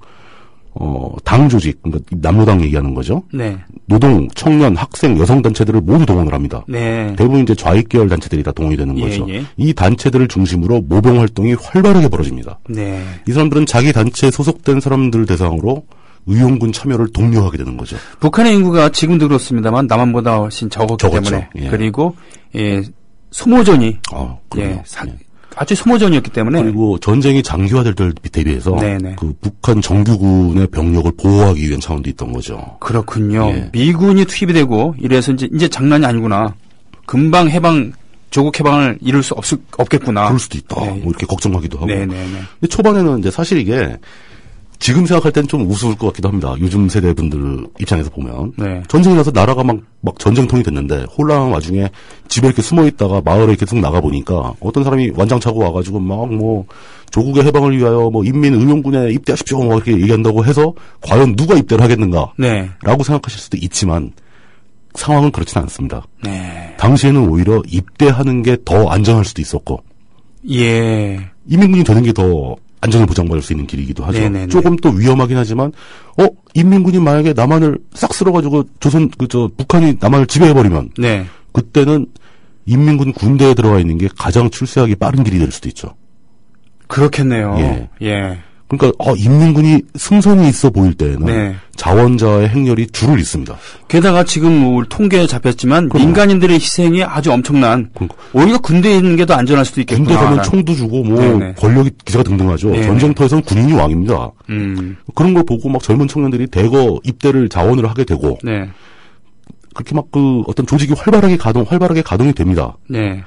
당 조직, 그러니까 남로당 얘기하는 거죠. 네. 노동, 청년, 학생, 여성 단체들을 모두 동원을 합니다. 네. 대부분 이제 좌익 계열 단체들이 다 동원이 되는 예, 거죠. 예. 이 단체들을 중심으로 모병 활동이 활발하게 벌어집니다. 네. 이 사람들은 자기 단체에 소속된 사람들 대상으로 의용군 참여를 독려하게 되는 거죠. 북한의 인구가 지금도 그렇습니다만 남한보다 훨씬 적었기 적었죠. 때문에 예. 그리고 예, 소모전이 그럼요. 예, 예. 아주 소모전이었기 때문에 그리고 전쟁이 장기화될 때 대비해서 네네. 그 북한 정규군의 병력을 보호하기 위한 차원도 있던 거죠. 그렇군요. 예. 미군이 투입이 되고 이래서 이제 장난이 아니구나. 금방 조국 해방을 이룰 수 없겠구나. 그럴 수도 있다. 네. 뭐 이렇게 걱정하기도 하고. 네네네. 근데 초반에는 이제 사실 이게 지금 생각할 땐 좀 우스울 것 같기도 합니다. 요즘 세대 분들 입장에서 보면. 네. 전쟁이 나서 나라가 막 전쟁통이 됐는데 혼란한 와중에 집에 이렇게 숨어 있다가 마을에 계속 나가보니까 어떤 사람이 완장 차고 와가지고 막 뭐 조국의 해방을 위하여 뭐 인민의용군에 입대하십시오 뭐 이렇게 얘기한다고 해서 과연 누가 입대를 하겠는가 네. 라고 생각하실 수도 있지만 상황은 그렇지는 않습니다. 네. 당시에는 오히려 입대하는 게 더 안전할 수도 있었고 예. 인민군이 되는 게 더 안전을 보장받을 수 있는 길이기도 하죠. 네네네. 조금 또 위험하긴 하지만, 인민군이 만약에 남한을 싹 쓸어가지고 북한이 남한을 지배해버리면, 네. 그때는 인민군 군대에 들어가 있는 게 가장 출세하기 빠른 길이 될 수도 있죠. 그렇겠네요. 예. 예. 그러니까, 인민군이 승선이 있어 보일 때에는 네. 자원자의 행렬이 줄을 잇습니다. 게다가 지금 우리 통계에 잡혔지만 그럼요. 민간인들의 희생이 아주 엄청난 그러니까. 오히려 군대에 있는 게 더 안전할 수도 있겠구나. 군대 가면 총도 주고 네네. 권력이 기세가 등등하죠. 네네. 전쟁터에서는 군인이 왕입니다. 그런 걸 보고 막 젊은 청년들이 대거 입대를 자원을 하게 되고 네. 그렇게 막 어떤 조직이 활발하게 가동이 됩니다. 네.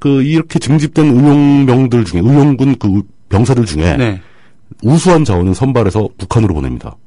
이렇게 증집된 의용병들 중에, 의용군 병사들 중에, 네. 우수한 자원은 선발해서 북한으로 보냅니다.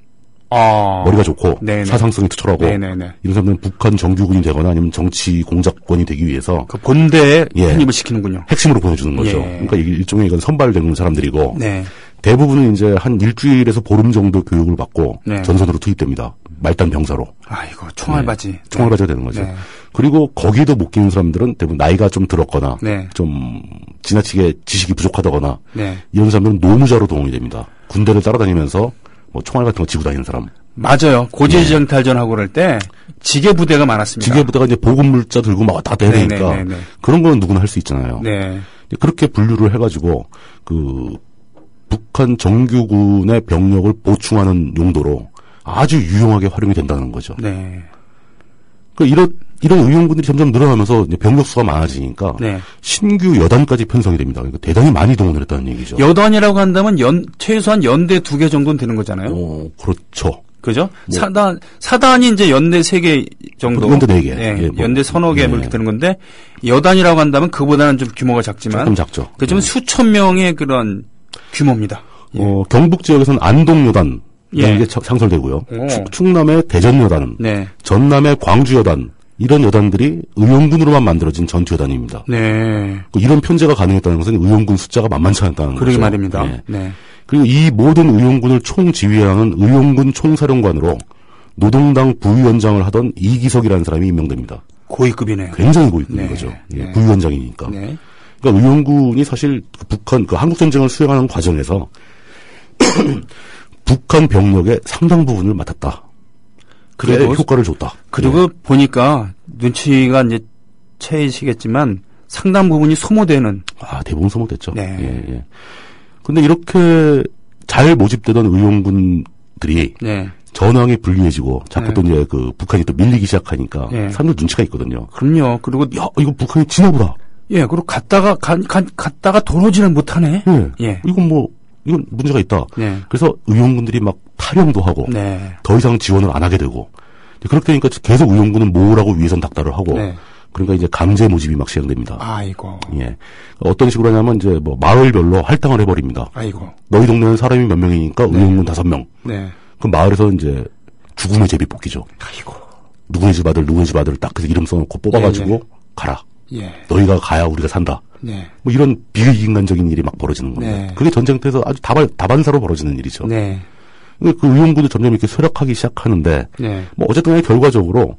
머리가 좋고, 네네. 사상성이 투철하고, 네네네. 이런 사람들은 북한 정규군이 되거나 아니면 정치 공작권이 되기 위해서, 그 본대에 예. 편입을 시키는군요. 핵심으로 보내주는 거죠. 예. 그러니까 이게 일종의 이건 선발되는 사람들이고, 네. 대부분은 이제 한 일주일에서 보름 정도 교육을 받고, 네. 전선으로 투입됩니다. 말단 병사로. 아이고, 총알바지. 총알바지가 되는 거죠. 네. 그리고 거기도 못 끼는 사람들은 대부분 나이가 좀 들었거나 네. 좀 지나치게 지식이 부족하다거나 네. 이런 사람들은 노무자로 동원이 됩니다. 군대를 따라다니면서 뭐 총알 같은 거 지고 다니는 사람. 맞아요. 고지정탈전하고 그럴 때 지게 부대가 많았습니다. 지게 부대가 이제 보급 물자 들고 막 왔다 갔다 해야 되니까 네네네네. 그런 거는 누구나 할 수 있잖아요. 네. 그렇게 분류를 해가지고 북한 정규군의 병력을 보충하는 용도로 아주 유용하게 활용이 된다는 거죠. 네. 이런 의용군들이 점점 늘어나면서 이제 병력 수가 많아지니까 네. 신규 여단까지 편성이 됩니다. 그러니까 대단히 많이 동원을 했다는 얘기죠. 여단이라고 한다면 최소한 연대 2개 정도는 되는 거잖아요. 그렇죠. 그죠? 사단이 이제 연대 3개 정도. 연대 4개. 네, 예, 연대 서너 개 예. 이렇게 되는 건데, 여단이라고 한다면 그보다는 좀 규모가 작지만. 조금 작죠. 그렇지만 수천 명의 그런 규모입니다. 경북 지역에서는 안동여단. 예. 이게 상설되고요. 오. 충남의 대전여단. 네. 전남의 광주여단. 이런 여단들이 의용군으로만 만들어진 전투여단입니다. 네. 이런 편제가 가능했다는 것은 의용군 숫자가 만만치 않다는 거죠. 그러게 말입니다. 예. 네. 그리고 이 모든 의용군을 총지휘하는 의용군 총사령관으로 노동당 부위원장을 하던 이기석이라는 사람이 임명됩니다. 고위급이네요. 굉장히 고위급인 네. 거죠. 예, 네. 부위원장이니까. 네. 그러니까 의용군이 사실 북한 그 한국 전쟁을 수행하는 과정에서 북한 병력의 상당 부분을 맡았다. 그게 그리고 효과를 줬다. 그리고 예. 보니까 눈치가 이제 채이시겠지만 상당 부분이 소모되는. 대부분 소모됐죠. 네. 예, 예. 근데 이렇게 잘 모집되던 의용군들이 네. 전황이 불리해지고 자꾸 네. 또 이제 그 북한이 또 밀리기 시작하니까 네. 사람들 눈치가 있거든요. 그럼요. 그리고 야, 이거 북한이 지나보다. 예, 그리고 갔다가 돌아오지는 못하네. 예. 예. 이건 문제가 있다. 네. 그래서 의용군들이 막 탈영도 하고 네. 더 이상 지원을 안 하게 되고 그렇게 되니까 계속 의용군은 모으라고 위에선 닥달을 하고 네. 그러니까 이제 강제 모집이 막 시행됩니다. 아이고. 예. 어떤 식으로 하냐면 이제 뭐 마을별로 할당을 해버립니다. 아이고. 너희 동네는 사람이 몇 명이니까 의용군 5명. 네. 그럼 마을에서 이제 죽음의 제비 뽑기죠. 아이고. 누구네 집 아들 딱 그래서 이름 써놓고 뽑아가지고 네, 네. 가라. 예. 너희가 가야 우리가 산다. 네. 뭐 이런 비인간적인 일이 막 벌어지는 겁니다. 네. 그게 전쟁터에서 아주 다반사로 벌어지는 일이죠. 네. 그 의용군도 점점 이렇게 쇠락하기 시작하는데 네. 뭐 어쨌든 간에 결과적으로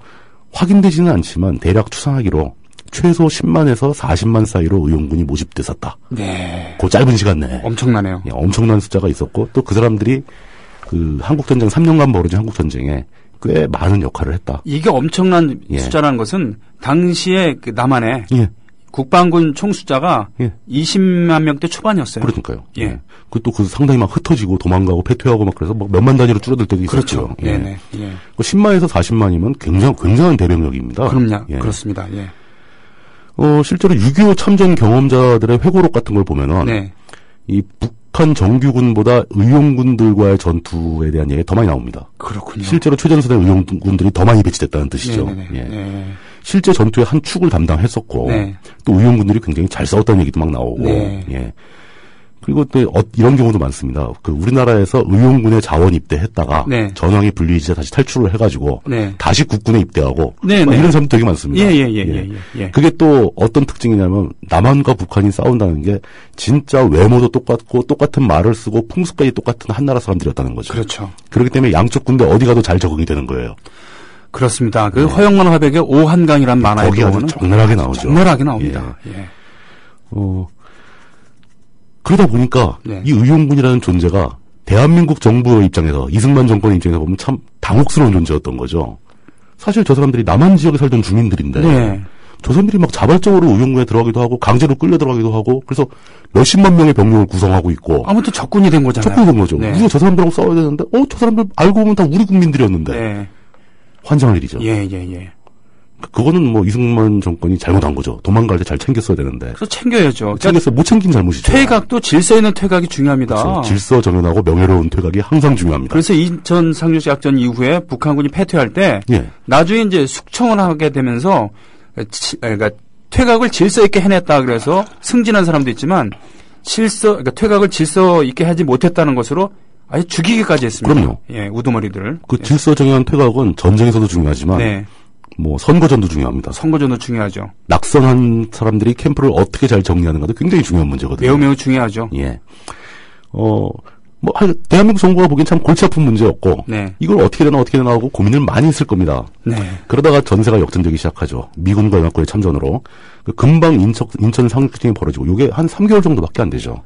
확인되지는 않지만 대략 추산하기로 최소 10만에서 40만 사이로 의용군이 모집됐었다. 네. 그 짧은 시간 내에. 엄청나네요. 예, 엄청난 숫자가 있었고 또 그 사람들이 그 한국전쟁 3년간 벌어진 한국전쟁에 꽤 많은 역할을 했다. 이게 엄청난 예. 숫자라는 것은 당시에 그 남한에 예. 국방군 총 숫자가 예. 20만 명대 초반이었어요. 그러니까요. 예. 그 상당히 막 흩어지고 도망가고 패퇴하고 막 그래서 막 몇만 단위로 줄어들 때도 있었죠. 그렇죠. 예. 네. 예. 10만에서 40만이면 굉장한 대병력입니다. 그럼요. 예. 그렇습니다. 예. 실제로 6.25 참전 경험자들의 회고록 같은 걸 보면은 네. 이 북한 정규군보다 의용군들과의 전투에 대한 얘기가 더 많이 나옵니다. 그렇군요. 실제로 최전선의 의용군들이 더 많이 배치됐다는 뜻이죠. 네네네. 예. 네. 실제 전투의 한 축을 담당했었고 네. 또 의용군들이 굉장히 잘 싸웠다는 얘기도 막 나오고 네. 예. 그리고 또 이런 경우도 많습니다. 그 우리나라에서 의용군에 자원 입대했다가 네. 전황이 불리해지자 다시 탈출을 해가지고 네. 다시 국군에 입대하고 네, 막 네. 이런 사람도 되게 많습니다. 예. 그게 또 어떤 특징이냐면 남한과 북한이 싸운다는 게 진짜 외모도 똑같고 똑같은 말을 쓰고 풍습까지 똑같은 한나라 사람들이었다는 거죠. 그렇죠. 그렇기 때문에 양쪽 군대 어디 가도 잘 적응이 되는 거예요. 그렇습니다. 그 허영만 화백의 오한강이란 만화의 거기 아주 경우는 적나라하게 나오죠. 적나라하게 나옵니다. 예. 그러다 보니까 네. 이 의용군이라는 존재가 대한민국 정부의 입장에서 이승만 정권의 입장에서 보면 참 당혹스러운 존재였던 거죠. 사실 저 사람들이 남한 지역에 살던 주민들인데 네. 저 사람들이 막 자발적으로 의용군에 들어가기도 하고 강제로 끌려 들어가기도 하고 그래서 몇십만 명의 병력을 구성하고 있고 아무튼 적군이 된 거잖아요. 적군이 된 거죠. 네. 우리가 저 사람들하고 싸워야 되는데 저 사람들 알고 보면 다 우리 국민들이었는데 네. 환장할 일이죠. 예. 그거는 뭐 이승만 정권이 잘못한 거죠. 도망갈 때 잘 챙겼어야 되는데. 그래서 챙겨야죠. 챙겼어요. 못 챙긴 잘못이죠. 퇴각도 질서 있는 퇴각이 중요합니다. 그렇죠. 질서 정연하고 명예로운 퇴각이 항상 중요합니다. 그래서 인천 상륙작전 이후에 북한군이 패퇴할 때 예. 나중에 이제 숙청을 하게 되면서 그러니까 퇴각을 질서 있게 해냈다 그래서 승진한 사람도 있지만 그러니까 퇴각을 질서 있게 하지 못했다는 것으로 아예 죽이기까지 했습니다. 그럼요. 예, 우두머리들을. 그 질서 정연한 퇴각은 전쟁에서도 중요하지만 네. 뭐 선거전도 중요합니다. 선거전도 중요하죠. 낙선한 사람들이 캠프를 어떻게 잘 정리하는가도 굉장히 중요한 문제거든요. 매우 중요하죠. 예. 대한민국 정부가 보기엔 참 골치 아픈 문제였고, 네. 이걸 어떻게 되나 하고 고민을 많이 했을 겁니다. 네. 그러다가 전세가 역전되기 시작하죠. 미군과 연합군의 참전으로. 금방 인천 상륙작전이 벌어지고, 요게 한 3개월 정도밖에 안 되죠.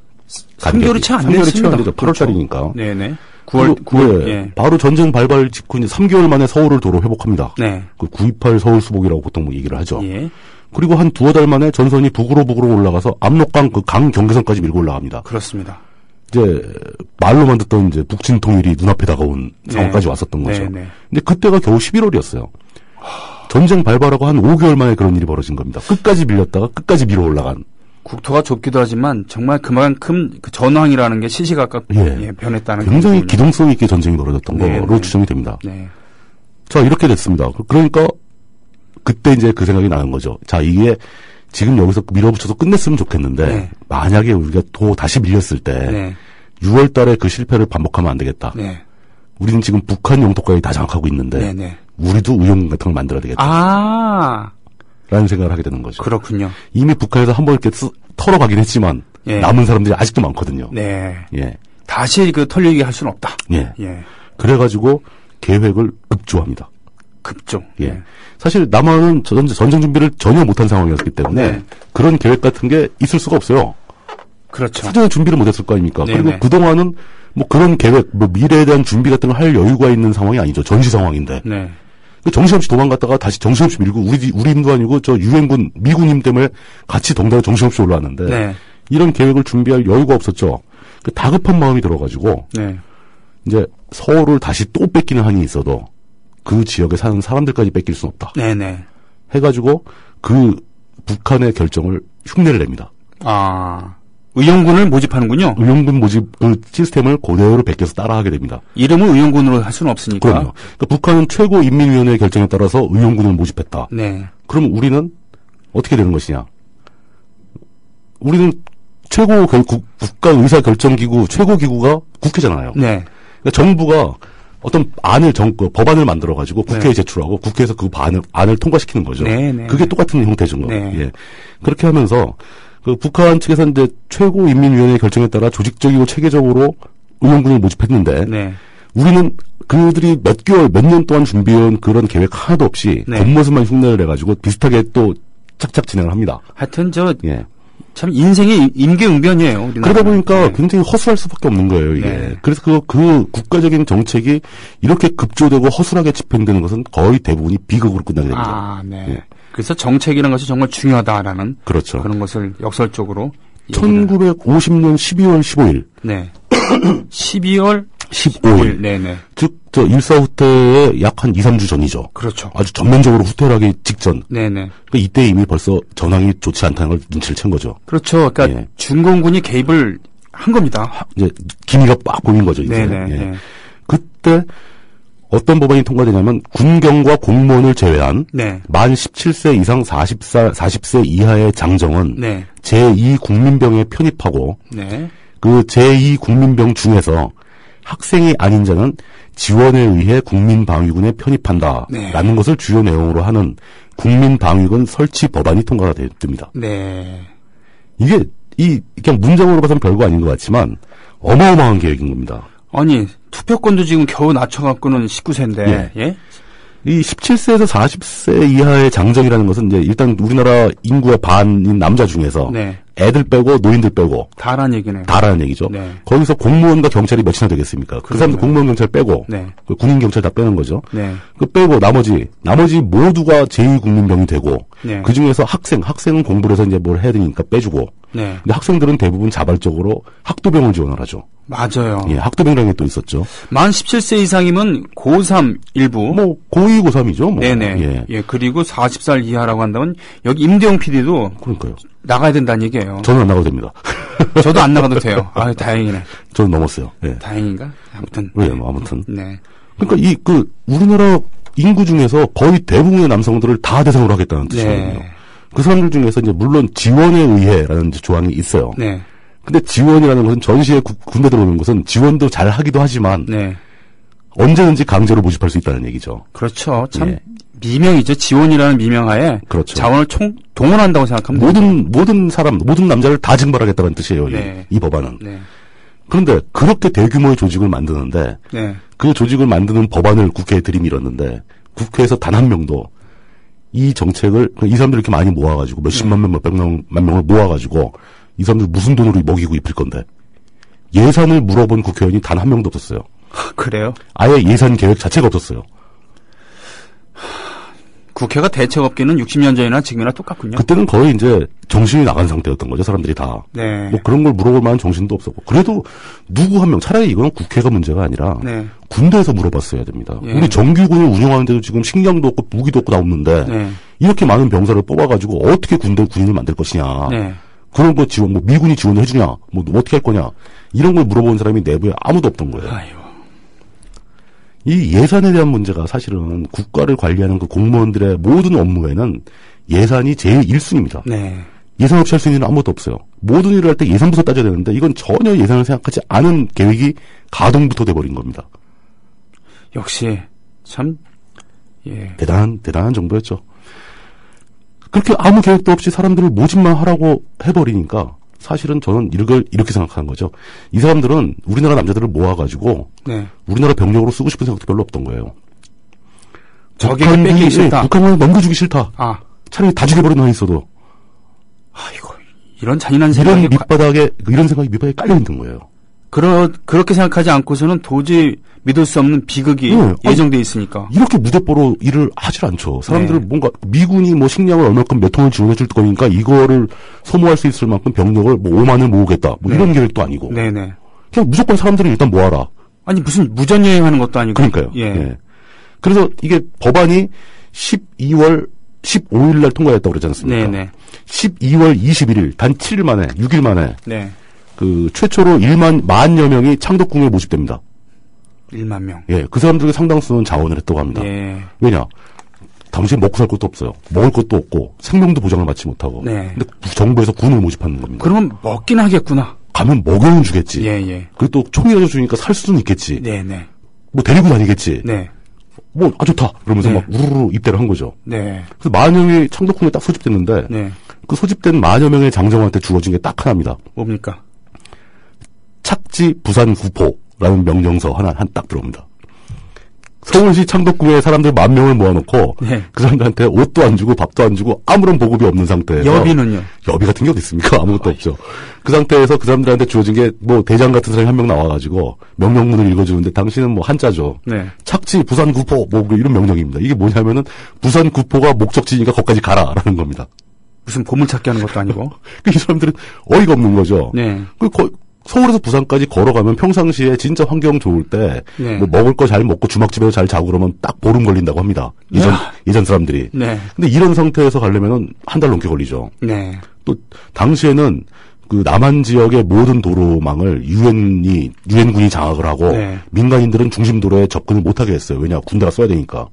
3개월이 채 안 3개월이 채 됐습니다. 안 되죠. 8월달이니까. 네네. 9월, 예. 바로 전쟁 발발 직후 이제 3개월 만에 서울을 도로 회복합니다. 네. 그 9.28 서울 수복이라고 보통 뭐 얘기를 하죠. 예. 그리고 한 두어 달 만에 전선이 북으로 올라가서 압록강 그 강 경계선까지 밀고 올라갑니다. 그렇습니다. 이제 말로만 듣던 이제 북진 통일이 눈앞에 다가온 상황까지 왔었던 거죠. 네. 근데 그때가 겨우 11월이었어요. 전쟁 발발하고 한 5개월 만에 그런 일이 벌어진 겁니다. 끝까지 밀렸다가 끝까지 밀어 올라간. 국토가 좁기도 하지만 정말 그만큼 그 전황이라는 게 시시각각 변했다는 굉장히 부분을. 기동성 있게 전쟁이 벌어졌던 네, 거로 네. 추정이 됩니다. 네. 자, 이렇게 됐습니다. 그러니까 그때 이제 그 생각이 나는 거죠. 자, 이게 지금 여기서 밀어붙여서 끝냈으면 좋겠는데 네. 만약에 우리가 또 다시 밀렸을 때 네. 6월 달에 그 실패를 반복하면 안 되겠다. 네. 우리는 지금 북한 영토까지 다 장악하고 있는데 네. 우리도 의용군 같은 걸 만들어야 되겠다. 아, 라는 생각을 하게 되는 거죠. 그렇군요. 이미 북한에서 한번 이렇게 털어가긴 했지만 예. 남은 사람들이 아직도 많거든요. 네. 예. 다시 그 털리게 할 수는 없다. 예. 예. 그래가지고 계획을 급조합니다. 급조. 예. 사실 남한은 전쟁 준비를 전혀 못한 상황이었기 때문에 네. 그런 계획 같은 게 있을 수가 없어요. 그렇죠. 사전에 준비를 못했을 거 아닙니까? 네네. 그리고 그동안은 뭐 그런 계획, 뭐 미래에 대한 준비 같은 걸 할 여유가 있는 상황이 아니죠. 전시 상황인데. 네. 정신없이 도망갔다가 다시 정신없이 밀고 우리 힘도 아니고 저 유엔군 미군 힘 때문에 같이 덩달아 정신없이 올라왔는데 네. 이런 계획을 준비할 여유가 없었죠. 그 다급한 마음이 들어가지고 네. 이제 서울을 다시 또 뺏기는 한이 있어도 그 지역에 사는 사람들까지 뺏길 수는 없다. 네네. 해가지고 그 북한의 결정을 흉내를 냅니다. 아, 의용군을 모집하는군요. 의용군 모집 그 시스템을 그대로 베껴서 따라하게 됩니다. 이름을 의용군으로 할 수는 없으니까. 그럼요. 그러니까 북한은 최고인민위원회의 결정에 따라서 의용군을 모집했다. 네. 그럼 우리는 어떻게 되는 것이냐? 우리는 최고 국가 의사 결정 기구 최고 기구가 국회잖아요. 네. 그러니까 정부가 어떤 법안을 만들어 가지고 국회에 네. 제출하고 국회에서 그 안을 통과시키는 거죠. 네, 네. 그게 똑같은 형태죠. 네. 예. 그렇게 하면서 그 북한 측에서 이제 최고인민위원회 결정에 따라 조직적이고 체계적으로 의용군을 모집했는데 네. 우리는 그들이 몇 년 동안 준비해온 그런 계획 하나도 없이 네. 겉모습만 흉내를 내가지고 비슷하게 또 착착 진행을 합니다. 하여튼 예. 참 인생의 임계응변이에요. 우리나라. 그러다 보니까 네. 굉장히 허술할 수밖에 없는 거예요, 이게. 네. 그래서 그 국가적인 정책이 이렇게 급조되고 허술하게 집행되는 것은 거의 대부분이 비극으로 끝나게 됩니다. 아, 네. 예. 그래서 정책이라는 것이 정말 중요하다라는 그렇죠. 그런 것을 역설적으로 얘기를. 1950년 12월 15일. 네. 12월 15일. 네네. 즉, 일사 후퇴의 약 한 2, 3주 전이죠. 그렇죠. 아주 전면적으로 후퇴를 하기 직전. 네네. 그러니까 이때 이미 벌써 전황이 좋지 않다는 걸 눈치를 챈 거죠. 그렇죠. 그러니까 예. 중공군이 개입을 한 겁니다. 이제 기미가 빡 보인 거죠, 이제. 네네. 예. 네. 그때 어떤 법안이 통과되냐면 군경과 공무원을 제외한 네. 만 17세 이상 40세 이하의 장정은 네. 제2국민병에 편입하고 네. 그 제2국민병 중에서 학생이 아닌 자는 지원에 의해 국민방위군에 편입한다라는 네. 것을 주요 내용으로 하는 국민방위군 설치 법안이 통과가 됩니다. 네. 이게 그냥 문장으로 봐서는 별거 아닌 것 같지만 어마어마한 계획인 겁니다. 아니, 투표권도 지금 겨우 낮춰갖고는 19세인데, 예? 이 17세에서 40세 이하의 장정이라는 것은 이제 일단 우리나라 인구의 반인 남자 중에서 네. 애들 빼고 노인들 빼고 다란 얘기네요. 다라는 얘기죠. 네. 거기서 공무원과 경찰이 몇이나 되겠습니까? 그 사람들 공무원 경찰 빼고 네. 그 군인 경찰 다 빼는 거죠. 네. 그 빼고 나머지 모두가 제2국민병이 되고 네. 그 중에서 학생은 공부를 해서 이제 뭘 해야 되니까 빼주고 네. 근데 학생들은 대부분 자발적으로 학도병을 지원을 하죠. 맞아요. 예, 학도병이라는 게 또 있었죠. 만 17세 이상이면 고3 일부. 뭐 고2, 고3이죠. 뭐. 네네. 예. 예, 그리고 40살 이하라고 한다면 여기 임대용 PD도 그러니까요. 나가야 된다는 얘기예요. 저는 안 나가도 됩니다. 저도 안 나가도 돼요. 아, 다행이네. 저는 넘었어요. 예. 다행인가? 아무튼. 네, 뭐 아무튼. 네. 그러니까 우리나라 인구 중에서 거의 대부분의 남성들을 다 대상으로 하겠다는 뜻이거든요. 네. 그 사람들 중에서 이제 물론 지원에 의해라는 조항이 있어요. 네. 근데 지원이라는 것은 전시에 군대 들어오는 것은 지원도 잘 하기도 하지만 네. 언제든지 강제로 모집할 수 있다는 얘기죠. 그렇죠. 참 예. 미명이죠. 지원이라는 미명하에 그렇죠. 자원을 동원한다고 생각하면 되죠. 모든 남자를 다 징발하겠다는 뜻이에요. 네. 이 법안은. 네. 그런데 그렇게 대규모의 조직을 만드는데 네. 그 조직을 만드는 법안을 국회에 들이밀었는데 국회에서 단 한 명도 이 정책을 이 사람들 이렇게 많이 모아가지고 몇십만 명, 몇백만 명을 모아가지고 이 사람들 무슨 돈으로 먹이고 입힐 건데 예산을 물어본 국회의원이 단 한 명도 없었어요. 그래요? 아예 예산 계획 자체가 없었어요. 국회가 대책 없기는 60년 전이나 지금이나 똑같군요. 그때는 거의 이제 정신이 나간 상태였던 거죠. 사람들이 다. 네. 뭐 그런 걸 물어볼 만한 정신도 없었고. 그래도 누구 한 명, 차라리 이거는 국회가 문제가 아니라 네. 군대에서 물어봤어야 됩니다. 예. 우리 정규군을 운영하는데도 지금 식량도 없고 무기도 없고 다 없는데 네. 이렇게 많은 병사를 뽑아가지고 어떻게 군인을 만들 것이냐. 네. 그런 거 지원, 미군이 지원을 해주냐. 뭐 어떻게 할 거냐. 이런 걸 물어보는 사람이 내부에 아무도 없던 거예요. 아유. 이 예산에 대한 문제가 사실은 국가를 관리하는 그 공무원들의 모든 업무에는 예산이 제일 1순위입니다. 네. 예산 없이 할 수 있는 일은 아무것도 없어요. 모든 일을 할 때 예산부터 따져야 되는데 이건 전혀 예산을 생각하지 않은 계획이 가동부터 돼버린 겁니다. 역시 참 예. 대단한 정부였죠. 그렇게 아무 계획도 없이 사람들을 모집만 하라고 해버리니까 사실은 저는 이걸 이렇게 생각하는 거죠. 이 사람들은 우리나라 남자들을 모아가지고 네. 우리나라 병력으로 쓰고 싶은 생각도 별로 없던 거예요. 적에게 뺏기기 싫다. 북한을 넘겨주기 싫다. 아, 차라리 다 죽여버리는 한 있어도. 아이고, 이런 잔인한 이런 생각이 밑바닥에 이런 생각이 밑바닥에 깔려 있는 거예요. 그렇게 생각하지 않고서는 도저히 믿을 수 없는 비극이 네. 예정돼 있으니까. 이렇게 무대뽀로 일을 하질 않죠. 사람들은 네. 뭔가 미군이 뭐 식량을 얼마큼 몇 톤을 지원해 줄 거니까 이거를 소모할 수 있을 만큼 병력을 뭐 5만을 모으겠다. 뭐 네. 이런 계획도 아니고. 네네. 그냥 무조건 사람들을 일단 모아라. 아니 무슨 무전여행하는 것도 아니고. 그러니까요. 예. 예. 그래서 이게 법안이 12월 15일 날 통과했다고 그러지 않습니까? 네네. 12월 21일 단 7일 만에 6일 만에 네. 그 최초로 10,000여 명이 창덕궁에 모집됩니다. 1만 명. 예, 그 사람들에게 상당수는 자원을 했다고 합니다. 예. 왜냐? 당시에 먹고 살 것도 없어요. 먹을 것도 없고 생명도 보장을 받지 못하고. 네. 근데 정부에서 군을 모집하는 겁니다. 그러면 먹긴 하겠구나. 가면 먹여는 주겠지. 예, 예. 그리고 또 총이라도 주니까 살 수는 있겠지. 네네. 뭐 데리고 다니겠지. 네. 뭐, 좋다. 그러면서 네. 막 우르르 입대를 한 거죠. 네. 그래서 10,000 명이 창덕궁에 딱 소집됐는데, 네. 그 소집된 10,000 명의 장정한테 주어진 게 딱 하나입니다. 뭡니까? 착지 부산 구포라는 명령서 하나 딱 들어옵니다. 서울시 창덕구에 사람들 10,000명을 모아놓고 네. 그 사람들한테 옷도 안 주고 밥도 안 주고 아무런 보급이 없는 상태에서 여비는요? 여비 같은 게 어디 있습니까? 아무것도 없죠. 그 상태에서 그 사람들한테 주어진 게 뭐 대장 같은 사람이 한 명 나와가지고 명령문을 읽어주는데 당신은 뭐 한자죠. 네. 착지 부산 구포 뭐 이런 명령입니다. 이게 뭐냐면은 부산 구포가 목적지니까 거기까지 가라라는 겁니다. 무슨 보물찾기 하는 것도 아니고. 이 사람들은 어이가 없는 거죠. 네. 서울에서 부산까지 걸어가면 평상시에 진짜 환경 좋을 때, 네. 뭐 먹을 거 잘 먹고 주막집에서 잘 자고 그러면 딱 보름 걸린다고 합니다. 예전 사람들이. 네. 근데 이런 상태에서 가려면은 한 달 넘게 걸리죠. 네. 또, 당시에는 그 남한 지역의 모든 도로망을 유엔군이 장악을 하고, 네. 민간인들은 중심 도로에 접근을 못하게 했어요. 왜냐, 군대가 써야 되니까.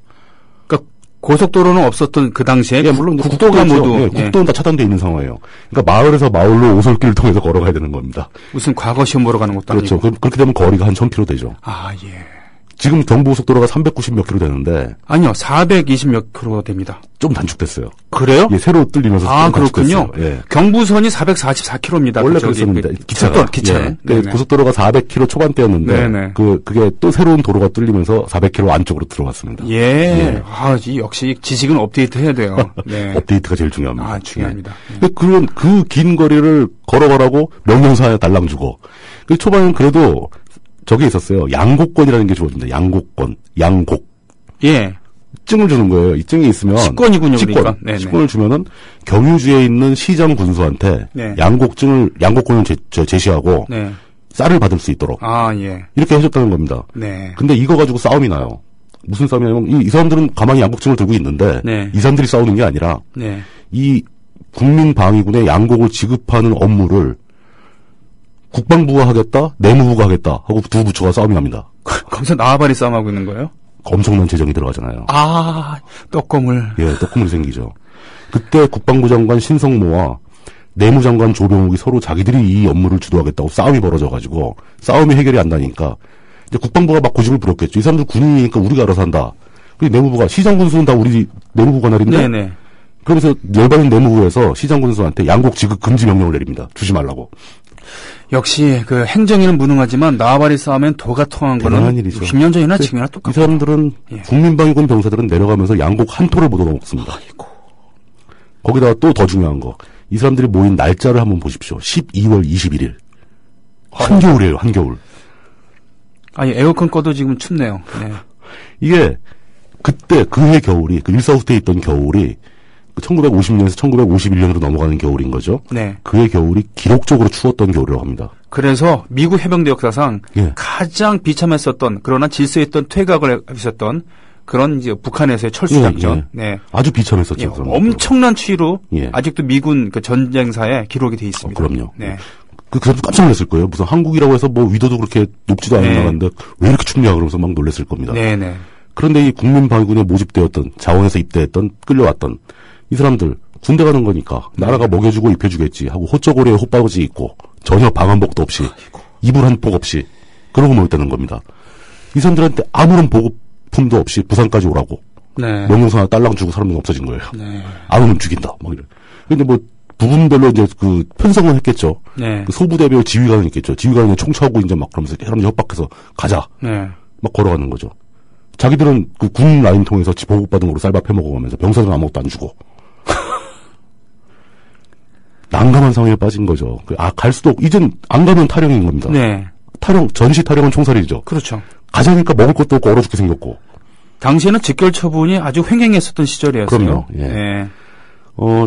그러니까 고속도로는 없었던 그 당시에 예, 물론 국도가 모두 예, 국도는 다 차단되어 있는 상황이에요. 그러니까 마을에서 마을로 오솔길을 통해서 걸어가야 되는 겁니다. 무슨 과거 시험 보러 가는 것도 그렇죠. 아니고. 그렇게 되면 거리가 한 1,000km 되죠. 아, 예. 지금 경부고속도로가 390 몇 킬로 되는데 아니요, 420 몇 킬로 됩니다. 좀 단축됐어요. 그래요? 예, 새로 뚫리면서 아, 좀 그렇군요. 단축됐어요. 예. 경부선이 444km입니다. 원래 그랬었는데 기차는. 예. 그 고속도로가 400km 초반대였는데 네네. 그게 또 새로운 도로가 뚫리면서 400km 안쪽으로 들어갔습니다. 예. 예. 아, 역시 지식은 업데이트 해야 돼요. 네. 업데이트가 제일 중요합니다. 아, 중요합니다. 예. 그런 그 긴 거리를 걸어가라고 명령서 하나 달랑 주고 그 초반에는 그래도 저게 있었어요. 양곡권이라는 게 주어진다. 양곡. 예. 증을 주는 거예요. 이 증이 있으면 식권이군요, 식권. 그러니까. 네네. 식권을 주면은 경유지에 있는 시장 군수한테 네. 양곡권을 제시하고 네. 쌀을 받을 수 있도록 아, 예. 이렇게 해줬다는 겁니다. 네. 근데 이거 가지고 싸움이 나요. 무슨 싸움이냐면 이 사람들은 가만히 양곡증을 들고 있는데 네. 이 사람들이 싸우는 게 아니라 네. 이 국민방위군의 양곡을 지급하는 업무를 국방부가 하겠다, 내무부가 하겠다 하고 두 부처가 싸움이 납니다. 거기서 나와바리 싸움하고 있는 거예요? 엄청난 재정이 들어가잖아요. 아, 떡고물. 예, 떡국물이 생기죠. 그때 국방부 장관 신성모와 내무장관 조병욱이 서로 자기들이 이 업무를 주도하겠다고 싸움이 벌어져가지고 싸움이 해결이 안 나니까 이제 국방부가 막 고집을 부렸겠죠. 이 사람들 군인이니까 우리가 알아서 한다. 그리고 내무부가 시장군수는 다 우리 내무부 관할인데 네네. 그러면서 열받은 내무부에서 시장군수한테 양곡 지급 금지 명령을 내립니다. 주지 말라고. 역시 그 행정위는 무능하지만 나와바리 싸움엔 도가 통한 거는 대단한 일이죠. 60년 전이나 지금이나 이 똑같고. 사람들은 예. 국민방위군 병사들은 내려가면서 양곡 한 톨을 못 얻어먹습니다. 아이고. 거기다가 또 더 중요한 거. 이 사람들이 모인 날짜를 한번 보십시오. 12월 21일. 한겨울이에요, 한겨울. 아니, 에어컨 꺼도 지금 춥네요. 네. 이게 그때 그해 겨울이 그 일사후 때 있던 겨울이 1950년에서 1951년으로 넘어가는 겨울인 거죠. 네. 그해 겨울이 기록적으로 추웠던 겨울이라고 합니다. 그래서 미국 해병대 역사상 예. 가장 비참했었던 그러나 질서있던 퇴각을 했었던 그런 이제 북한에서의 철수 작전. 예. 네. 아주 비참했었죠. 예, 그 사람들. 엄청난 추위로 예. 아직도 미군 그 전쟁사에 기록이 돼 있습니다. 그럼요. 네. 그 사람도 깜짝 놀랐을 거예요. 무슨 한국이라고 해서 뭐 위도도 그렇게 높지도 않은 네. 나라인데 왜 이렇게 춥냐 그러면서 막 놀랐을 겁니다. 네네. 그런데 이 국민방위군에 모집되었던 자원에서 입대했던 끌려왔던 이 사람들 군대 가는 거니까 나라가 먹여주고 입혀주겠지 하고 호쩌고리에 호빠지 입고 전혀 방한복도 없이 이불 한 폭 없이 그러고 모였다는 겁니다. 이 사람들한테 아무런 보급품도 없이 부산까지 오라고 네. 명령서 하나 딸랑 주고 사람들 없어진 거예요. 네. 안 오면 죽인다. 뭐 이래. 근데 뭐 부분별로 이제 그 편성을 했겠죠. 네. 그 소부대별 지휘관이 있겠죠. 지휘관이 총 차고 이제 막 그러면서 사람들 협박해서 가자. 네. 막 걸어가는 거죠. 자기들은 그 군 라인 통해서 보급받은 거로 쌀밥 해먹어가면서 병사들은 아무것도 안 주고. 난감한 상황에 빠진 거죠. 갈 수도 없고, 이젠 안 가면 탈영인 겁니다. 네. 전시 탈영은 총살이죠. 그렇죠. 가자니까 먹을 것도 없고 얼어 죽게 생겼고. 당시에는 직결 처분이 아주 횡행했었던 시절이었어요. 그럼요. 예. 네.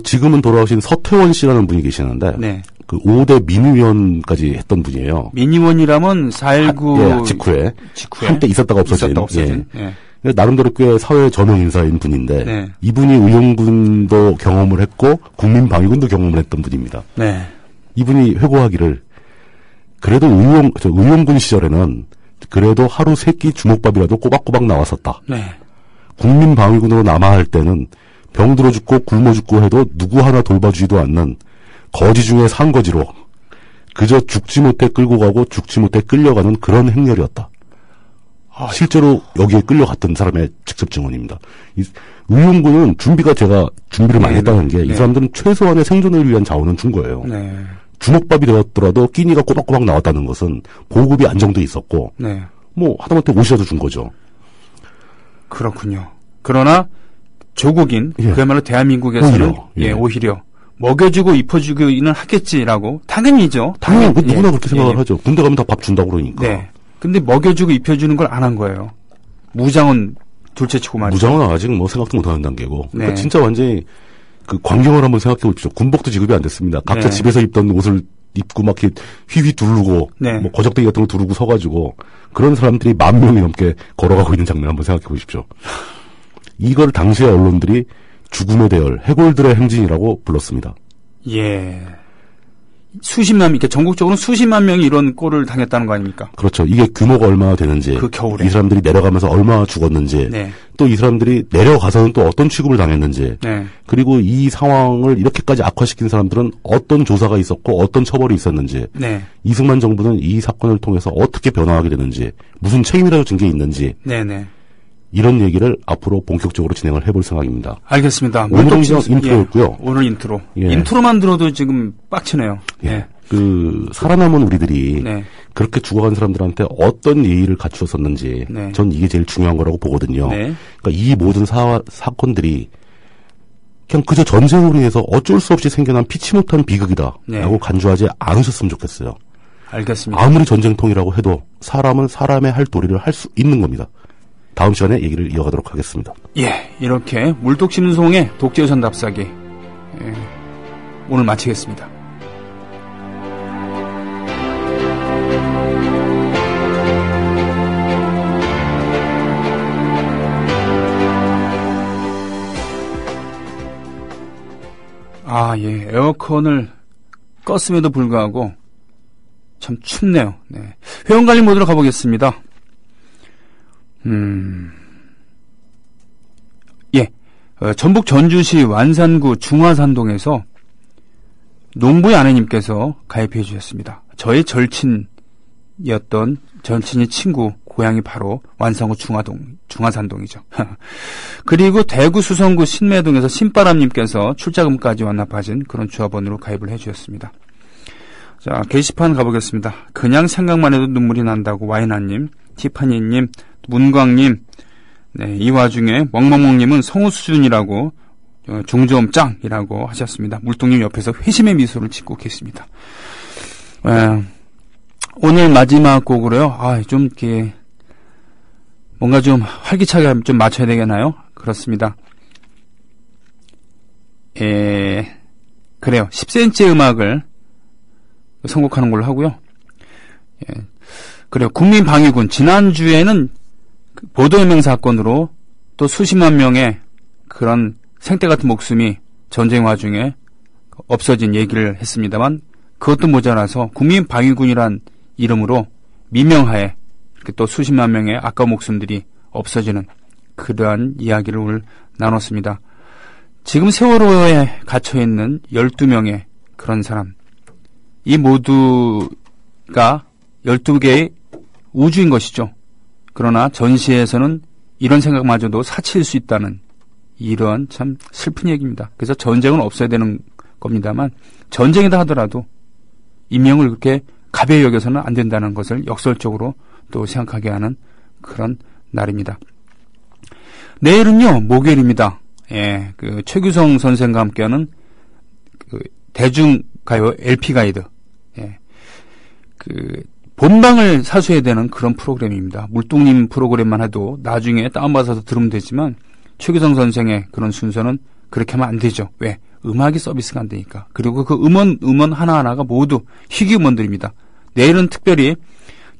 지금은 돌아가신 서태원 씨라는 분이 계시는데, 네. 그 5대 민의위원까지 했던 분이에요. 민의원이라면 4.19 직후에 한때 있었다가 없어진. 예. 나름대로 꽤 사회 저명 인사인 분인데 네. 이분이 의용군도 경험을 했고 국민방위군도 경험을 했던 분입니다. 네. 이분이 회고하기를 그래도 의용군 시절에는 그래도 하루 3끼 주먹밥이라도 꼬박꼬박 나왔었다. 네. 국민방위군으로 남아야 할 때는 병들어 죽고 굶어 죽고 해도 누구 하나 돌봐주지도 않는 거지 중에 산거지로 그저 죽지 못해 끌고 가고 죽지 못해 끌려가는 그런 행렬이었다. 실제로 여기에 끌려갔던 사람의 직접 증언입니다. 의용군은 제가 준비를 많이 했다는 게 이 사람들은 최소한의 생존을 위한 자원은 준 거예요. 네. 주먹밥이 되었더라도 끼니가 꼬박꼬박 나왔다는 것은 보급이 안정돼 있었고, 네. 뭐 하다못해 옷이라도 준 거죠. 그렇군요. 그러나 조국인 그야말로 대한민국에서는 오히려 먹여주고 입혀주기는 하겠지라고 당연히죠. 당연히 누구나 그렇게 생각을 하죠. 군대 가면 다 밥 준다고 그러니까. 네. 근데 먹여주고 입혀주는 걸 안 한 거예요. 무장은 둘째치고 말이죠. 무장은 아직 뭐 생각도 못하는 단계고. 네. 그러니까 진짜 완전히 그 광경을 한번 생각해 보십시오. 군복도 지급이 안 됐습니다. 각자 집에서 입던 옷을 입고 막 이렇게 휘휘 두르고 뭐 거적대기 같은 거 두르고 서가지고 그런 사람들이 10,000명이 넘게 걸어가고 있는 장면 한번 생각해 보십시오. 이걸 당시의 언론들이 죽음의 대열, 해골들의 행진이라고 불렀습니다. 예. 이렇게 전국적으로 수십만 명이 이런 꼴을 당했다는 거 아닙니까? 그렇죠. 이게 규모가 얼마나 되는지, 그 겨울에 이 사람들이 내려가면서 얼마나 죽었는지, 또 이 사람들이 내려가서는 또 어떤 취급을 당했는지, 그리고 이 상황을 이렇게까지 악화시킨 사람들은 어떤 조사가 있었고 어떤 처벌이 있었는지, 이승만 정부는 이 사건을 통해서 어떻게 변화하게 되는지, 무슨 책임이라도 진 게 있는지, 이런 얘기를 앞으로 본격적으로 진행을 해볼 생각입니다. 알겠습니다. 오늘은 그냥 인트로였고요. 오늘 인트로. 인트로만 들어도 지금 빡치네요. 살아남은 우리들이 그렇게 죽어간 사람들한테 어떤 예의를 갖추었었는지 전 이게 제일 중요한 거라고 보거든요. 그러니까 이 모든 사건들이 그냥 그저 전쟁으로 인해서 어쩔 수 없이 생겨난 피치 못한 비극이다라고 간주하지 않으셨으면 좋겠어요. 알겠습니다. 아무리 전쟁통이라고 해도 사람은 사람의 할 도리를 할 수 있는 겁니다. 다음 시간에 얘기를 이어가도록 하겠습니다. 예, 이렇게 물독치는 송의 독재유산 답사기 오늘 마치겠습니다. 에어컨을 껐음에도 불구하고 참 춥네요. 회원관리 모드로 가보겠습니다. 전북 전주시 완산구 중화산동에서 농부의 아내님께서 가입해 주셨습니다. 저의 절친이었던 절친의 친구 고향이 바로 완산구 중화산동이죠. 그리고 대구 수성구 신매동에서 신바람님께서 출자금까지 완납하신 그런 조합원으로 가입을 해 주셨습니다. 자, 게시판 가보겠습니다. 그냥 생각만 해도 눈물이 난다고 와이나님, 티파니님, 문광님, 이 와중에 멍멍멍님은 성우 수준이라고 중저음 짱이라고 하셨습니다. 물동님 옆에서 회심의 미소를 짓고 계십니다. 오늘 마지막 곡으로요. 좀 이렇게 뭔가 좀 활기차게 좀 맞춰야 되겠나요? 그렇습니다. 그래요. 10cm의 음악을 선곡하는 걸로 하고요. 그래요. 국민방위군 지난주에는 보도해명 사건으로 또 수십만 명의 그런 생떼 같은 목숨이 전쟁 와중에 없어진 얘기를 했습니다만 그것도 모자라서 국민방위군이란 이름으로 미명하에 이렇게 또 수십만 명의 아까운 목숨들이 없어지는 그러한 이야기를 오늘 나눴습니다. 지금 세월호에 갇혀있는 12명의 그런 사람, 이 모두가 12개의 우주인 것이죠. 그러나 전시에서는 이런 생각마저도 사치일 수 있다는 이런 참 슬픈 얘기입니다. 그래서 전쟁은 없어야 되는 겁니다만 전쟁이다 하더라도 인명을 그렇게 가벼이 여겨서는 안 된다는 것을 역설적으로 또 생각하게 하는 그런 날입니다. 내일은요, 목요일입니다. 예, 그 최규성 선생과 함께하는 그 대중가요 LP 가이드. 예, 그 본방을 사수해야 되는 그런 프로그램입니다. 물뚱님 프로그램만 해도 나중에 다운받아서 들으면 되지만 최규성 선생의 그런 순서는 그렇게 하면 안 되죠. 왜? 음악이 서비스가 안 되니까. 그리고 그 음원 하나하나가 모두 희귀 음원들입니다. 내일은 특별히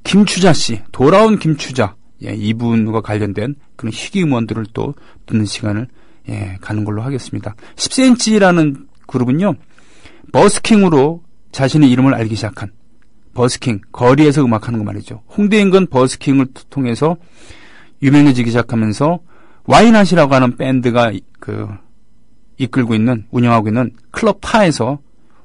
김추자 씨, 돌아온 김추자, 예, 이분과 관련된 그런 희귀 음원들을 또 듣는 시간을 가는 걸로 하겠습니다. 10cm라는 그룹은요, 버스킹으로 자신의 이름을 알기 시작한 버스킹, 거리에서 음악하는 거 말이죠. 홍대 인근 버스킹을 통해서 유명해지기 시작하면서 와이낫이라고 하는 밴드가 이끌고 있는, 운영하고 있는 클럽 파에서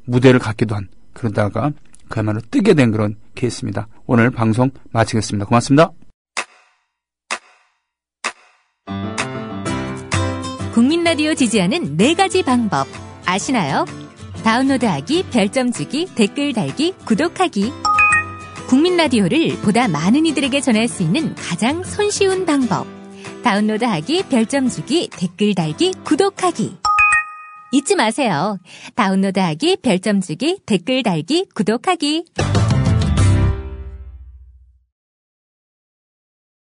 무대를 갖기도 한, 그러다가 그야말로 뜨게 된 그런 케이스입니다. 오늘 방송 마치겠습니다. 고맙습니다. 국민 라디오 지지하는 4가지 방법 아시나요? 다운로드하기, 별점 주기, 댓글 달기, 구독하기. 국민 라디오를 보다 많은 이들에게 전할 수 있는 가장 손쉬운 방법. 다운로드하기, 별점 주기, 댓글 달기, 구독하기. 잊지 마세요. 다운로드하기, 별점 주기, 댓글 달기, 구독하기.